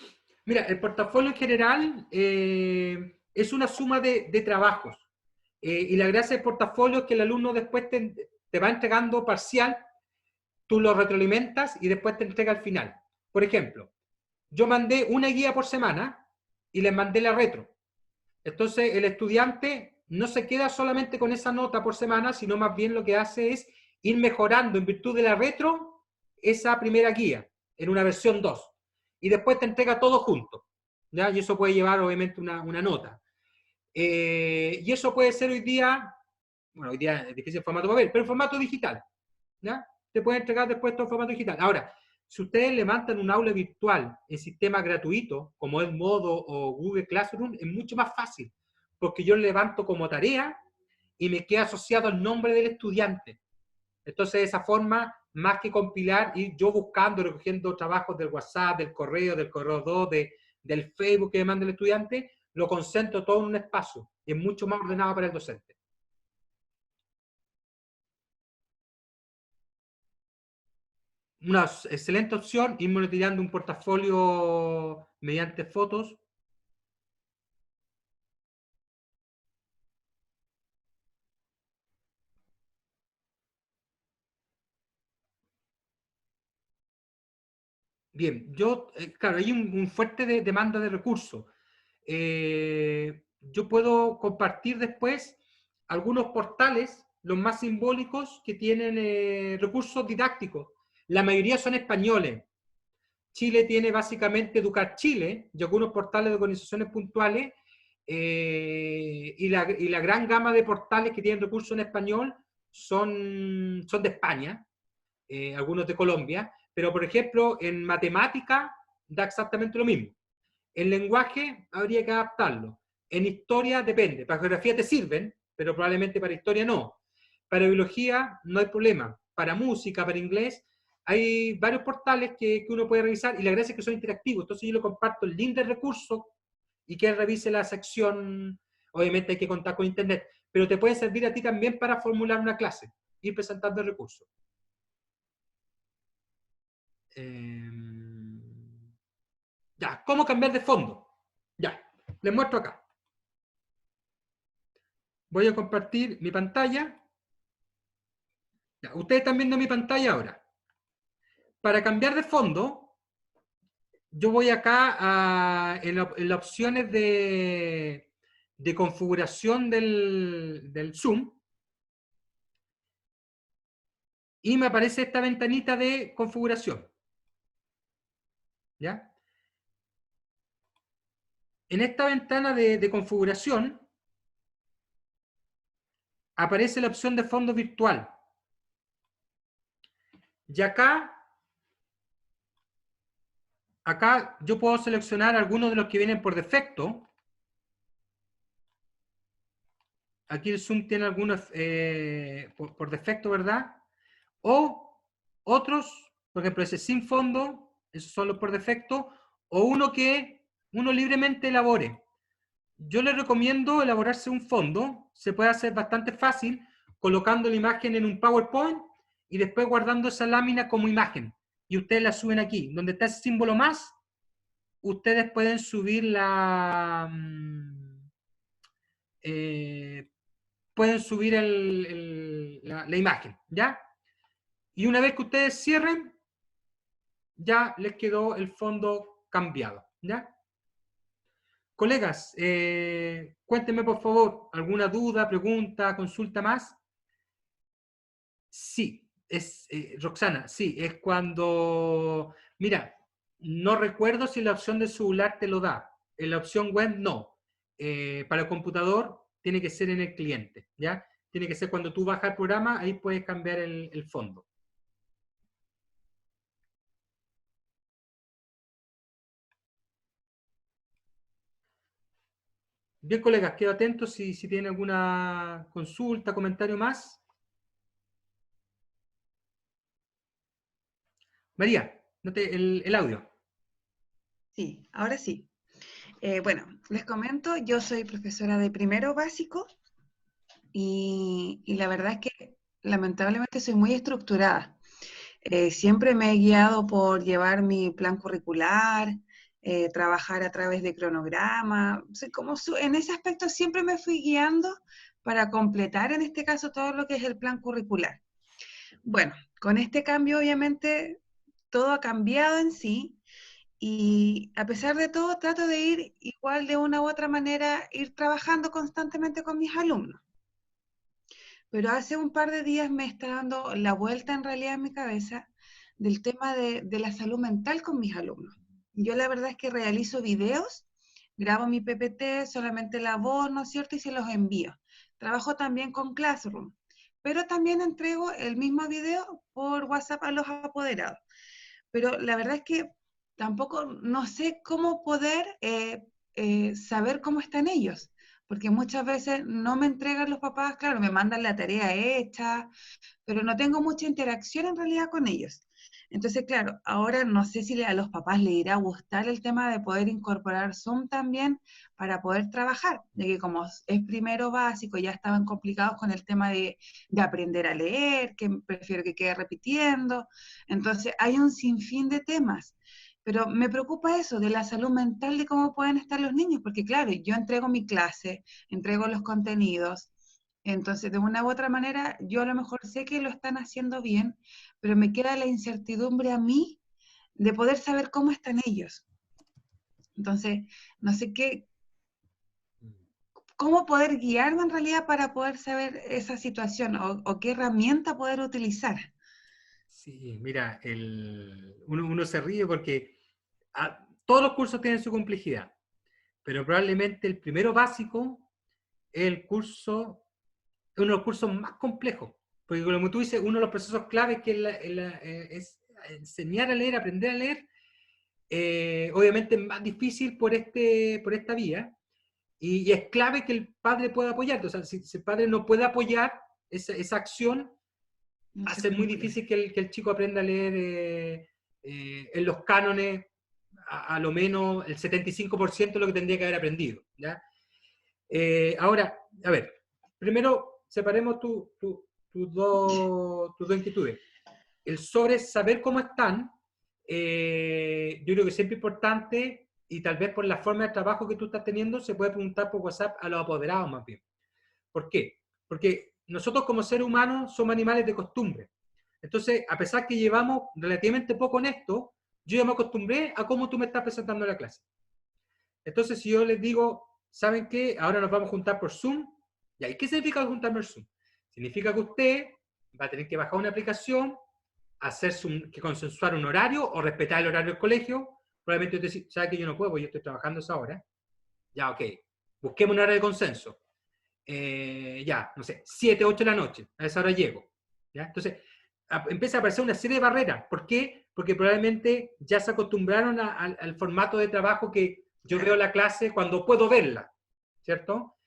Mira, el portafolio en general es una suma de trabajos. Y la gracia del portafolio es que el alumno después te va entregando parcial, tú lo retroalimentas y después te entrega al final. Por ejemplo, yo mandé una guía por semana y les mandé la retro. Entonces el estudiante no se queda solamente con esa nota por semana, sino más bien lo que hace es ir mejorando en virtud de la retro esa primera guía en una versión 2. Y después te entrega todo junto, ¿ya? Y eso puede llevar obviamente una nota. Y eso puede ser hoy día, bueno, hoy día es difícil en formato papel, pero en formato digital, ¿ya? Te puede entregar después todo en formato digital. Ahora, si ustedes levantan un aula virtual en sistema gratuito, como es Modo o Google Classroom, es mucho más fácil, porque yo lo levanto como tarea y me queda asociado al nombre del estudiante. Entonces, de esa forma, más que compilar, ir yo buscando, recogiendo trabajos del WhatsApp, del correo 2, del Facebook que me manda el estudiante, lo concentro todo en un espacio y es mucho más ordenado para el docente. Una excelente opción, ir monitoreando un portafolio mediante fotos. Bien, claro, hay un fuerte demanda de recursos. Yo puedo compartir después algunos portales, los más simbólicos, que tienen recursos didácticos. La mayoría son españoles. Chile tiene básicamente Educar Chile y algunos portales de organizaciones puntuales, y la gran gama de portales que tienen recursos en español son de España, algunos de Colombia, pero por ejemplo en matemática da exactamente lo mismo. En lenguaje habría que adaptarlo. En historia depende. Para geografía te sirven, pero probablemente para historia no. Para biología no hay problema. Para música, para inglés, hay varios portales que uno puede revisar y la gracia es que son interactivos. Entonces yo le comparto el link del recurso y que él revise la sección. Obviamente hay que contar con internet, pero te puede servir a ti también para formular una clase, ir presentando el recurso. Ya, ¿cómo cambiar de fondo? Ya, les muestro acá. Voy a compartir mi pantalla. Ya, ustedes están viendo mi pantalla ahora. Para cambiar de fondo, yo voy acá en las opciones de configuración del Zoom y me aparece esta ventanita de configuración. ¿Ya? En esta ventana de configuración aparece la opción de fondo virtual. Y acá yo puedo seleccionar algunos de los que vienen por defecto. Aquí el Zoom tiene algunos por defecto, ¿verdad? O otros, por ejemplo, ese sin fondo, esos son los por defecto, o uno que uno libremente elabore. Yo les recomiendo elaborarse un fondo, se puede hacer bastante fácil, colocando la imagen en un PowerPoint y después guardando esa lámina como imagen. y ustedes la suben aquí. Donde está ese símbolo más, ustedes pueden subir la la imagen, ¿ya? Y una vez que ustedes cierren, ya les quedó el fondo cambiado, ¿ya? Colegas, cuéntenme por favor, ¿alguna duda, pregunta, consulta más? Sí, Roxana, sí, es cuando, mira, no recuerdo si la opción de celular te lo da, en la opción web no. Para el computador tiene que ser en el cliente, ¿ya? Tiene que ser cuando tú bajas el programa, ahí puedes cambiar el fondo. Bien, colegas, quedo atento si tienen alguna consulta, comentario más. María, note el audio. Sí, ahora sí. Bueno, les comento, yo soy profesora de primero básico y la verdad es que lamentablemente soy muy estructurada. Siempre me he guiado por llevar mi plan curricular, trabajar a través de cronograma. O sea, en ese aspecto siempre me fui guiando para completar en este caso todo lo que es el plan curricular. Bueno, con este cambio obviamente todo ha cambiado en sí. Y a pesar de todo, trato de ir igual de una u otra manera, ir trabajando constantemente con mis alumnos. Pero hace un par de días me está dando la vuelta en realidad en mi cabeza del tema de la salud mental con mis alumnos. Yo la verdad es que realizo videos, grabo mi PPT, solamente la voz, ¿no es cierto? Y se los envío. Trabajo también con Classroom, pero también entrego el mismo video por WhatsApp a los apoderados. Pero la verdad es que tampoco no sé cómo poder saber cómo están ellos, porque muchas veces no me entregan los papás, claro, me mandan la tarea hecha, pero no tengo mucha interacción en realidad con ellos. Entonces, claro, ahora no sé si a los papás les irá a gustar el tema de poder incorporar Zoom también para poder trabajar, de que como es primero básico, ya estaban complicados con el tema de aprender a leer, que prefiero que quede repitiendo. Entonces, hay un sinfín de temas. Pero me preocupa eso, de la salud mental, de cómo pueden estar los niños, porque claro, yo entrego mi clase, entrego los contenidos, entonces de una u otra manera yo a lo mejor sé que lo están haciendo bien, pero me queda la incertidumbre a mí de poder saber cómo están ellos. Entonces, no sé cómo poder guiarme en realidad para poder saber esa situación o qué herramienta poder utilizar. Sí, mira, uno se ríe porque todos los cursos tienen su complejidad, pero probablemente el primero básico es uno de los cursos más complejos, porque como tú dices, uno de los procesos claves que es enseñar a leer, aprender a leer, obviamente es más difícil por esta vía, y es clave que el padre pueda apoyar. O sea, si el padre no puede apoyar esa acción, va a ser muy difícil que el chico aprenda a leer en los cánones a lo menos el 75% de lo que tendría que haber aprendido, ¿ya? Ahora, a ver, primero separemos tus dos inquietudes. El sobre saber cómo están, yo creo que siempre es importante, y tal vez por la forma de trabajo que tú estás teniendo, se puede preguntar por WhatsApp a los apoderados más bien. ¿Por qué? Porque nosotros como seres humanos somos animales de costumbre. Entonces, a pesar que llevamos relativamente poco en esto, yo ya me acostumbré a cómo tú me estás presentando la clase. Entonces, si yo les digo, ¿saben qué? Ahora nos vamos a juntar por Zoom. ¿Y qué significa juntarme por Zoom? Significa que usted va a tener que bajar una aplicación, que consensuar un horario o respetar el horario del colegio. Probablemente usted dice, ¿sabe que yo no puedo? Porque yo estoy trabajando a esa hora. Ya, ok. Busquemos un hora de consenso. Ya, no sé, 7, 8 de la noche. A esa hora llego. ¿Ya? Entonces, empieza a aparecer una serie de barreras. ¿Por qué? Porque probablemente ya se acostumbraron al formato de trabajo que yo veo la clase cuando puedo verla, ¿cierto?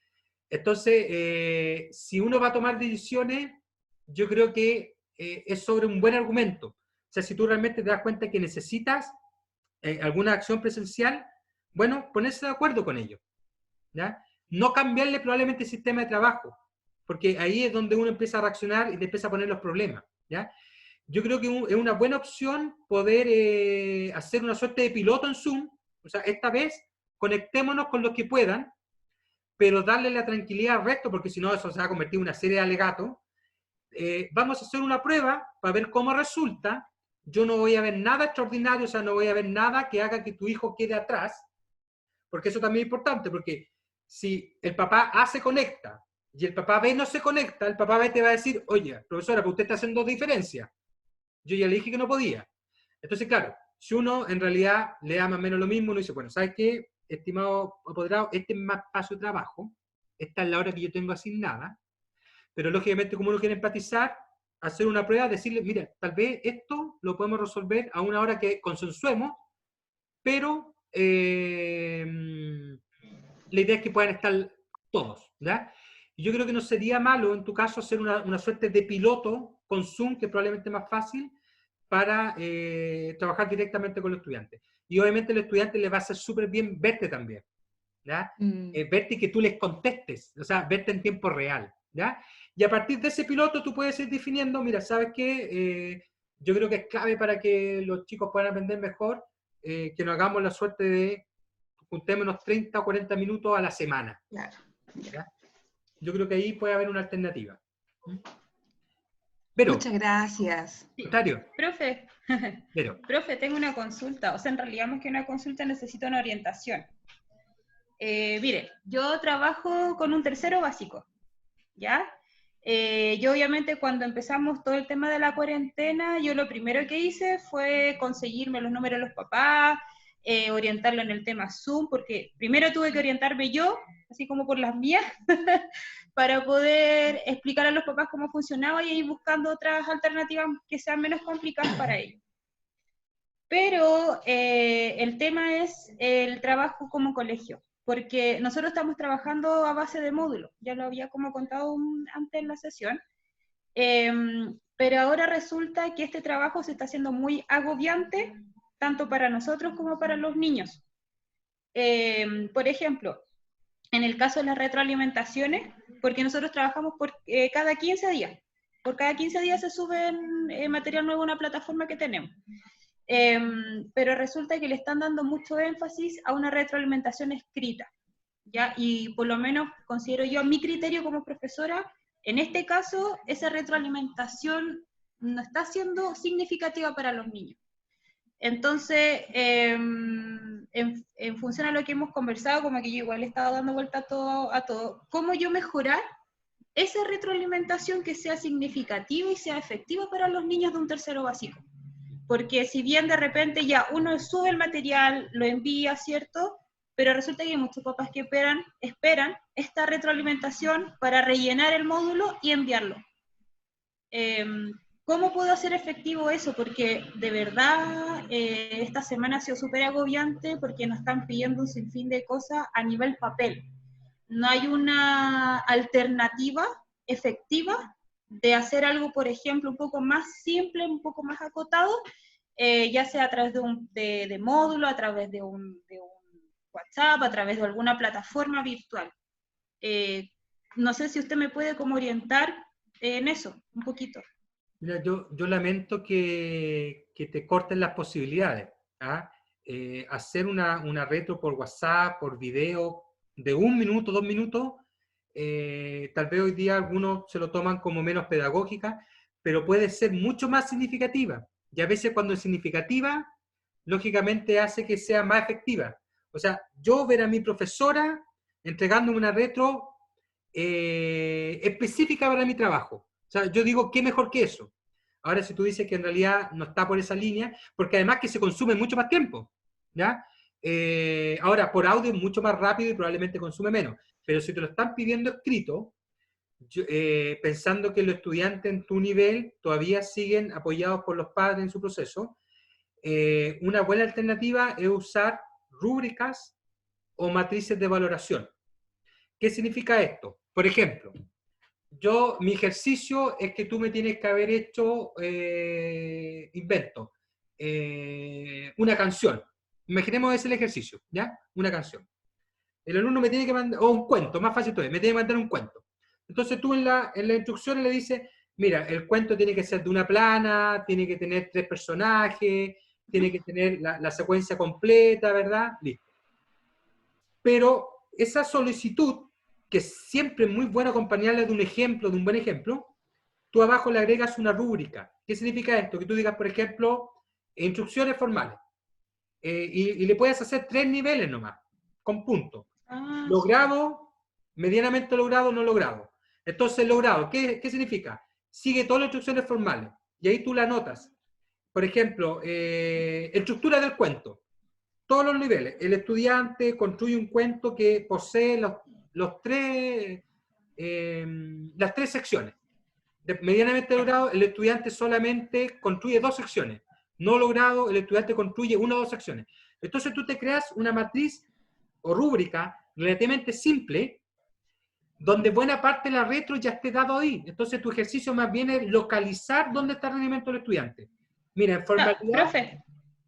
Entonces, si uno va a tomar decisiones, yo creo que es sobre un buen argumento. O sea, si tú realmente te das cuenta que necesitas alguna acción presencial, bueno, ponerse de acuerdo con ello, ¿ya? No cambiarle probablemente el sistema de trabajo, porque ahí es donde uno empieza a reaccionar y te empieza a poner los problemas, ¿ya? yo creo que es una buena opción poder hacer una suerte de piloto en Zoom. O sea, esta vez conectémonos con los que puedan, pero darle la tranquilidad al resto, porque si no eso se va a convertir en una serie de alegatos. Vamos a hacer una prueba para ver cómo resulta. Yo no voy a ver nada extraordinario, o sea, no voy a ver nada que haga que tu hijo quede atrás, porque eso también es importante, porque si el papá A se conecta y el papá B no se conecta, el papá B te va a decir, oye, profesora, pero usted está haciendo diferencias. Yo ya le dije que no podía. Entonces, claro, si uno en realidad le da más o menos lo mismo, uno dice, bueno, ¿sabes qué, estimado apoderado? Este es más espacio de trabajo, esta es la hora que yo tengo asignada, pero lógicamente como uno quiere empatizar, hacer una prueba, decirle, mira, tal vez esto lo podemos resolver a una hora que consensuemos, pero la idea es que puedan estar todos, ¿ya? Y yo creo que no sería malo, en tu caso, hacer una suerte de piloto con Zoom, que probablemente es más fácil, para trabajar directamente con los estudiantes. Y obviamente al estudiante le va a hacer súper bien verte también, ¿ya? Verte y que tú les contestes, o sea, verte en tiempo real, ¿ya? Y a partir de ese piloto tú puedes ir definiendo, mira, ¿sabes qué? Yo creo que es clave para que los chicos puedan aprender mejor, que nos hagamos la suerte de juntémonos 30 o 40 minutos a la semana. Claro. ¿Ya? Yo creo que ahí puede haber una alternativa. Pero, muchas gracias. Notario. Profe, Pero. Profe, tengo una consulta. O sea, en realidad más que una consulta necesito una orientación. Mire, yo trabajo con un tercero básico, ¿ya? Yo obviamente cuando empezamos todo el tema de la cuarentena, yo lo primero que hice fue conseguirme los números de los papás, orientarlo en el tema Zoom, porque primero tuve que orientarme yo, así como por las mías, para poder explicar a los papás cómo funcionaba y ir buscando otras alternativas que sean menos complicadas para ellos. Pero el tema es el trabajo como colegio, porque nosotros estamos trabajando a base de módulos, ya lo había como contado antes en la sesión, pero ahora resulta que este trabajo se está haciendo muy agobiante, tanto para nosotros como para los niños. Por ejemplo, en el caso de las retroalimentaciones, porque nosotros trabajamos por cada 15 días, por cada 15 días se sube material nuevo a una plataforma que tenemos. Pero resulta que le están dando mucho énfasis a una retroalimentación escrita, ¿ya? Y por lo menos considero yo, mi criterio como profesora, en este caso, esa retroalimentación no está siendo significativa para los niños. Entonces, en función a lo que hemos conversado, como que yo igual he estado dando vuelta a todo, ¿cómo yo mejorar esa retroalimentación que sea significativa y sea efectiva para los niños de un tercero básico? Porque si bien de repente ya uno sube el material, lo envía, ¿cierto? Pero resulta que hay muchos papás que esperan esta retroalimentación para rellenar el módulo y enviarlo. ¿Cómo puedo hacer efectivo eso? Porque de verdad esta semana ha sido súper agobiante porque nos están pidiendo un sinfín de cosas a nivel papel. No hay una alternativa efectiva de hacer algo, por ejemplo, un poco más simple, un poco más acotado, ya sea a través de módulo, a través de un WhatsApp, a través de alguna plataforma virtual. No sé si usted me puede como orientar en eso, un poquito. Mira, yo lamento que te corten las posibilidades. ¿Ah? Hacer una retro por WhatsApp, por video, de 1 minuto, 2 minutos, tal vez hoy día algunos se lo toman como menos pedagógica, pero puede ser mucho más significativa. Y a veces cuando es significativa, lógicamente hace que sea más efectiva. O sea, yo ver a mi profesora entregándome una retro específica para mi trabajo. O sea, yo digo, ¿qué mejor que eso? Ahora, si tú dices que en realidad no está por esa línea, porque además que se consume mucho más tiempo, ¿ya? Ahora, por audio es mucho más rápido y probablemente consume menos. Pero si te lo están pidiendo escrito, pensando que los estudiantes en tu nivel todavía siguen apoyados por los padres en su proceso, una buena alternativa es usar rúbricas o matrices de valoración. ¿Qué significa esto? Por ejemplo, mi ejercicio es que tú me tienes que haber hecho, invento, una canción. Imaginemos ese el ejercicio, ¿ya? Una canción. El alumno me tiene que mandar, o un cuento, más fácil todavía, me tiene que mandar un cuento. Entonces tú en la instrucción le dices, mira, el cuento tiene que ser de una plana, tiene que tener 3 personajes, tiene que tener la secuencia completa, ¿verdad? Listo. Pero esa solicitud, que siempre es muy bueno acompañarla de un ejemplo, de un buen ejemplo, tú abajo le agregas una rúbrica. ¿Qué significa esto? Que tú digas, por ejemplo, instrucciones formales. Y le puedes hacer 3 niveles nomás, con puntos. Logrado, medianamente logrado, no logrado. Entonces, logrado, ¿qué significa? Sigue todas las instrucciones formales. Y ahí tú la anotas. Por ejemplo, estructura del cuento. Todos los niveles. El estudiante construye un cuento que posee las 3 secciones. Medianamente logrado, el estudiante solamente construye 2 secciones. No logrado, el estudiante construye 1 o 2 secciones. Entonces tú te creas una matriz o rúbrica relativamente simple, donde buena parte de la retro ya esté dado ahí. Entonces tu ejercicio más bien es localizar dónde está el rendimiento del estudiante. Mira, en formalidad... Profe,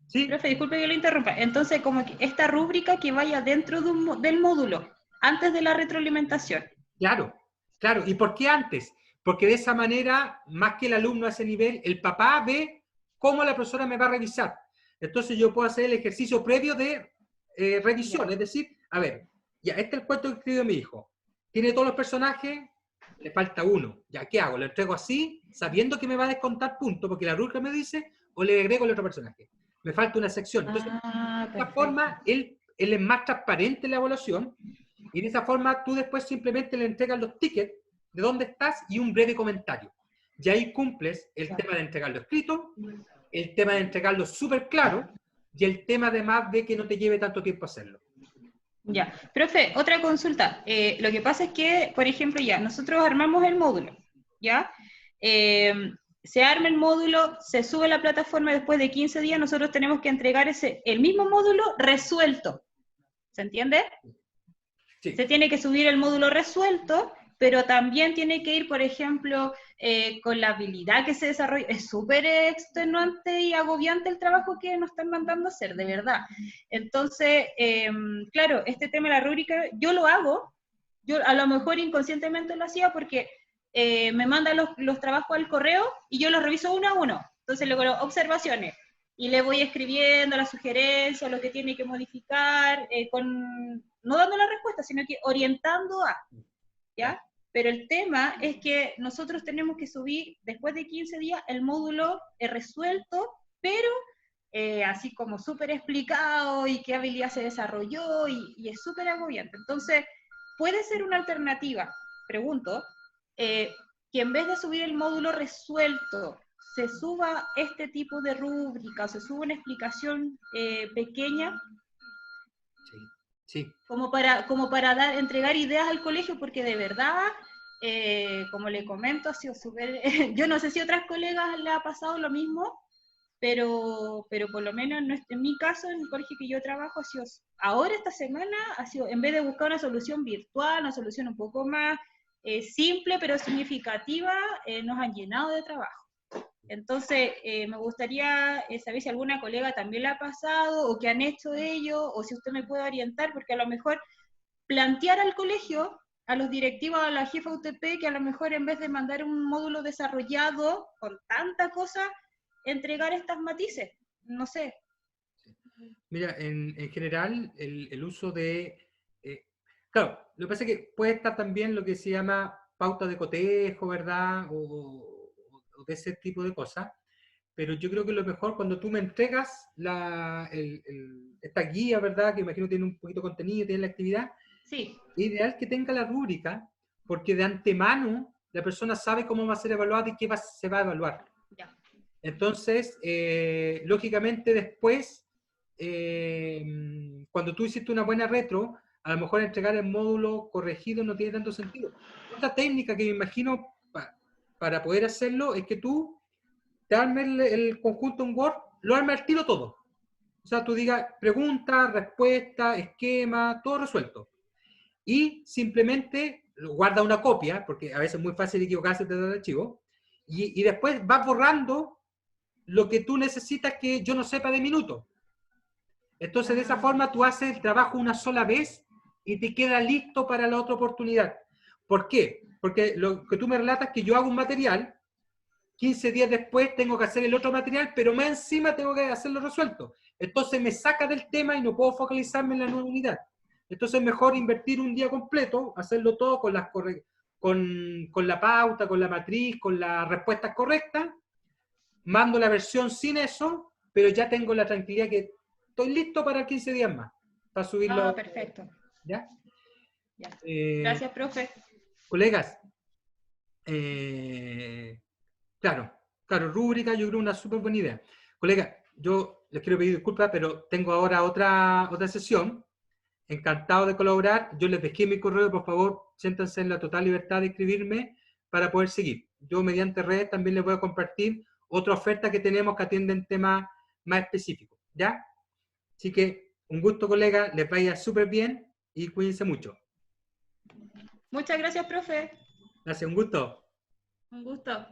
¿sí? Profe, disculpe que lo interrumpa. Entonces, como que esta rúbrica que vaya dentro del módulo, antes de la retroalimentación. Claro, claro. ¿Y por qué antes? Porque de esa manera, más que el alumno a ese nivel, el papá ve cómo la profesora me va a revisar. Entonces yo puedo hacer el ejercicio previo de revisión. Es decir, a ver, ya, este es el cuento que escribió mi hijo. Tiene todos los personajes, le falta uno. ¿Ya qué hago? ¿Lo entrego así, sabiendo que me va a descontar puntos, porque la rúbrica me dice, o le agrego el otro personaje? Me falta una sección. Entonces, de esta forma, él es más transparente en la evaluación, y de esa forma tú después simplemente le entregas los tickets de dónde estás y un breve comentario. Y ahí cumples el tema de entregarlo escrito, el tema de entregarlo súper claro, y el tema además de que no te lleve tanto tiempo hacerlo. Ya. Profe, otra consulta. Lo que pasa es que, por ejemplo, ya, nosotros armamos el módulo, ¿ya? Se arma el módulo, se sube a la plataforma, después de 15 días nosotros tenemos que entregar el mismo módulo resuelto. ¿Se entiende? Sí. Se tiene que subir el módulo resuelto, pero también tiene que ir, por ejemplo, con la habilidad que se desarrolla. Es súper extenuante y agobiante el trabajo que nos están mandando a hacer, de verdad. Entonces, claro, este tema de la rúbrica, yo lo hago, yo a lo mejor inconscientemente lo hacía porque me mandan los trabajos al correo y yo los reviso uno a uno. Entonces le coloco observaciones y le voy escribiendo las sugerencias, lo que tiene que modificar, no dando la respuesta, sino que orientando a, ¿ya? Pero el tema es que nosotros tenemos que subir, después de 15 días, el módulo resuelto, pero así como súper explicado y qué habilidad se desarrolló, y es súper agobiante. Entonces, puede ser una alternativa, pregunto, que en vez de subir el módulo resuelto, se suba este tipo de rúbrica, o se suba una explicación pequeña, sí. como para entregar ideas al colegio, porque de verdad, como le comento, ha sido súper... Yo no sé si a otras colegas le ha pasado lo mismo, pero por lo menos en mi caso, en el colegio que yo trabajo, ha sido, ahora esta semana, ha sido, en vez de buscar una solución virtual, una solución un poco más simple pero significativa, nos han llenado de trabajo. Entonces, me gustaría saber si alguna colega también le ha pasado, o que han hecho ello, o si usted me puede orientar, porque a lo mejor plantear al colegio, a los directivos, a la jefa UTP, que a lo mejor en vez de mandar un módulo desarrollado con tanta cosa, entregar estas matices, no sé. Mira, en general, el uso de... claro, lo que pasa es que puede estar también lo que se llama pauta de cotejo, ¿verdad? O de ese tipo de cosas, pero yo creo que lo mejor cuando tú me entregas esta guía, ¿verdad? Que imagino tiene un poquito de contenido, tiene la actividad, sí. Es ideal que tenga la rúbrica, porque de antemano la persona sabe cómo va a ser evaluada y qué se va a evaluar. Ya. Entonces, lógicamente después, cuando tú hiciste una buena retro, a lo mejor entregar el módulo corregido no tiene tanto sentido. Otra técnica que me imagino para poder hacerlo es que tú te armes el conjunto en Word, lo armes al tiro todo. O sea, tú digas pregunta, respuesta, esquema, todo resuelto. Y simplemente guarda una copia, porque a veces es muy fácil equivocarse del archivo, y después vas borrando lo que tú necesitas que yo no sepa de minuto. Entonces, de esa forma tú haces el trabajo una sola vez y te queda listo para la otra oportunidad. ¿Por qué? Porque lo que tú me relatas es que yo hago un material 15 días después tengo que hacer el otro material, pero más encima tengo que hacerlo resuelto. Entonces me saca del tema y no puedo focalizarme en la nueva unidad. Entonces es mejor invertir un día completo, hacerlo todo con la pauta, con la matriz, con las respuestas correctas. Mando la versión sin eso, pero ya tengo la tranquilidad que estoy listo para 15 días más, para subirlo. Ah, perfecto. ¿Ya? Ya. Gracias, profe. Colegas, claro, rúbrica, yo creo una súper buena idea. Colegas, yo les quiero pedir disculpas, pero tengo ahora otra sesión. Encantado de colaborar. Yo les dejé mi correo, por favor, siéntanse en la total libertad de escribirme para poder seguir. Yo mediante redes también les voy a compartir otra oferta que tenemos que atienden temas más específicos, ¿ya? Así que un gusto, colega, les vaya súper bien y cuídense mucho. Muchas gracias, profe. Gracias, un gusto. Un gusto.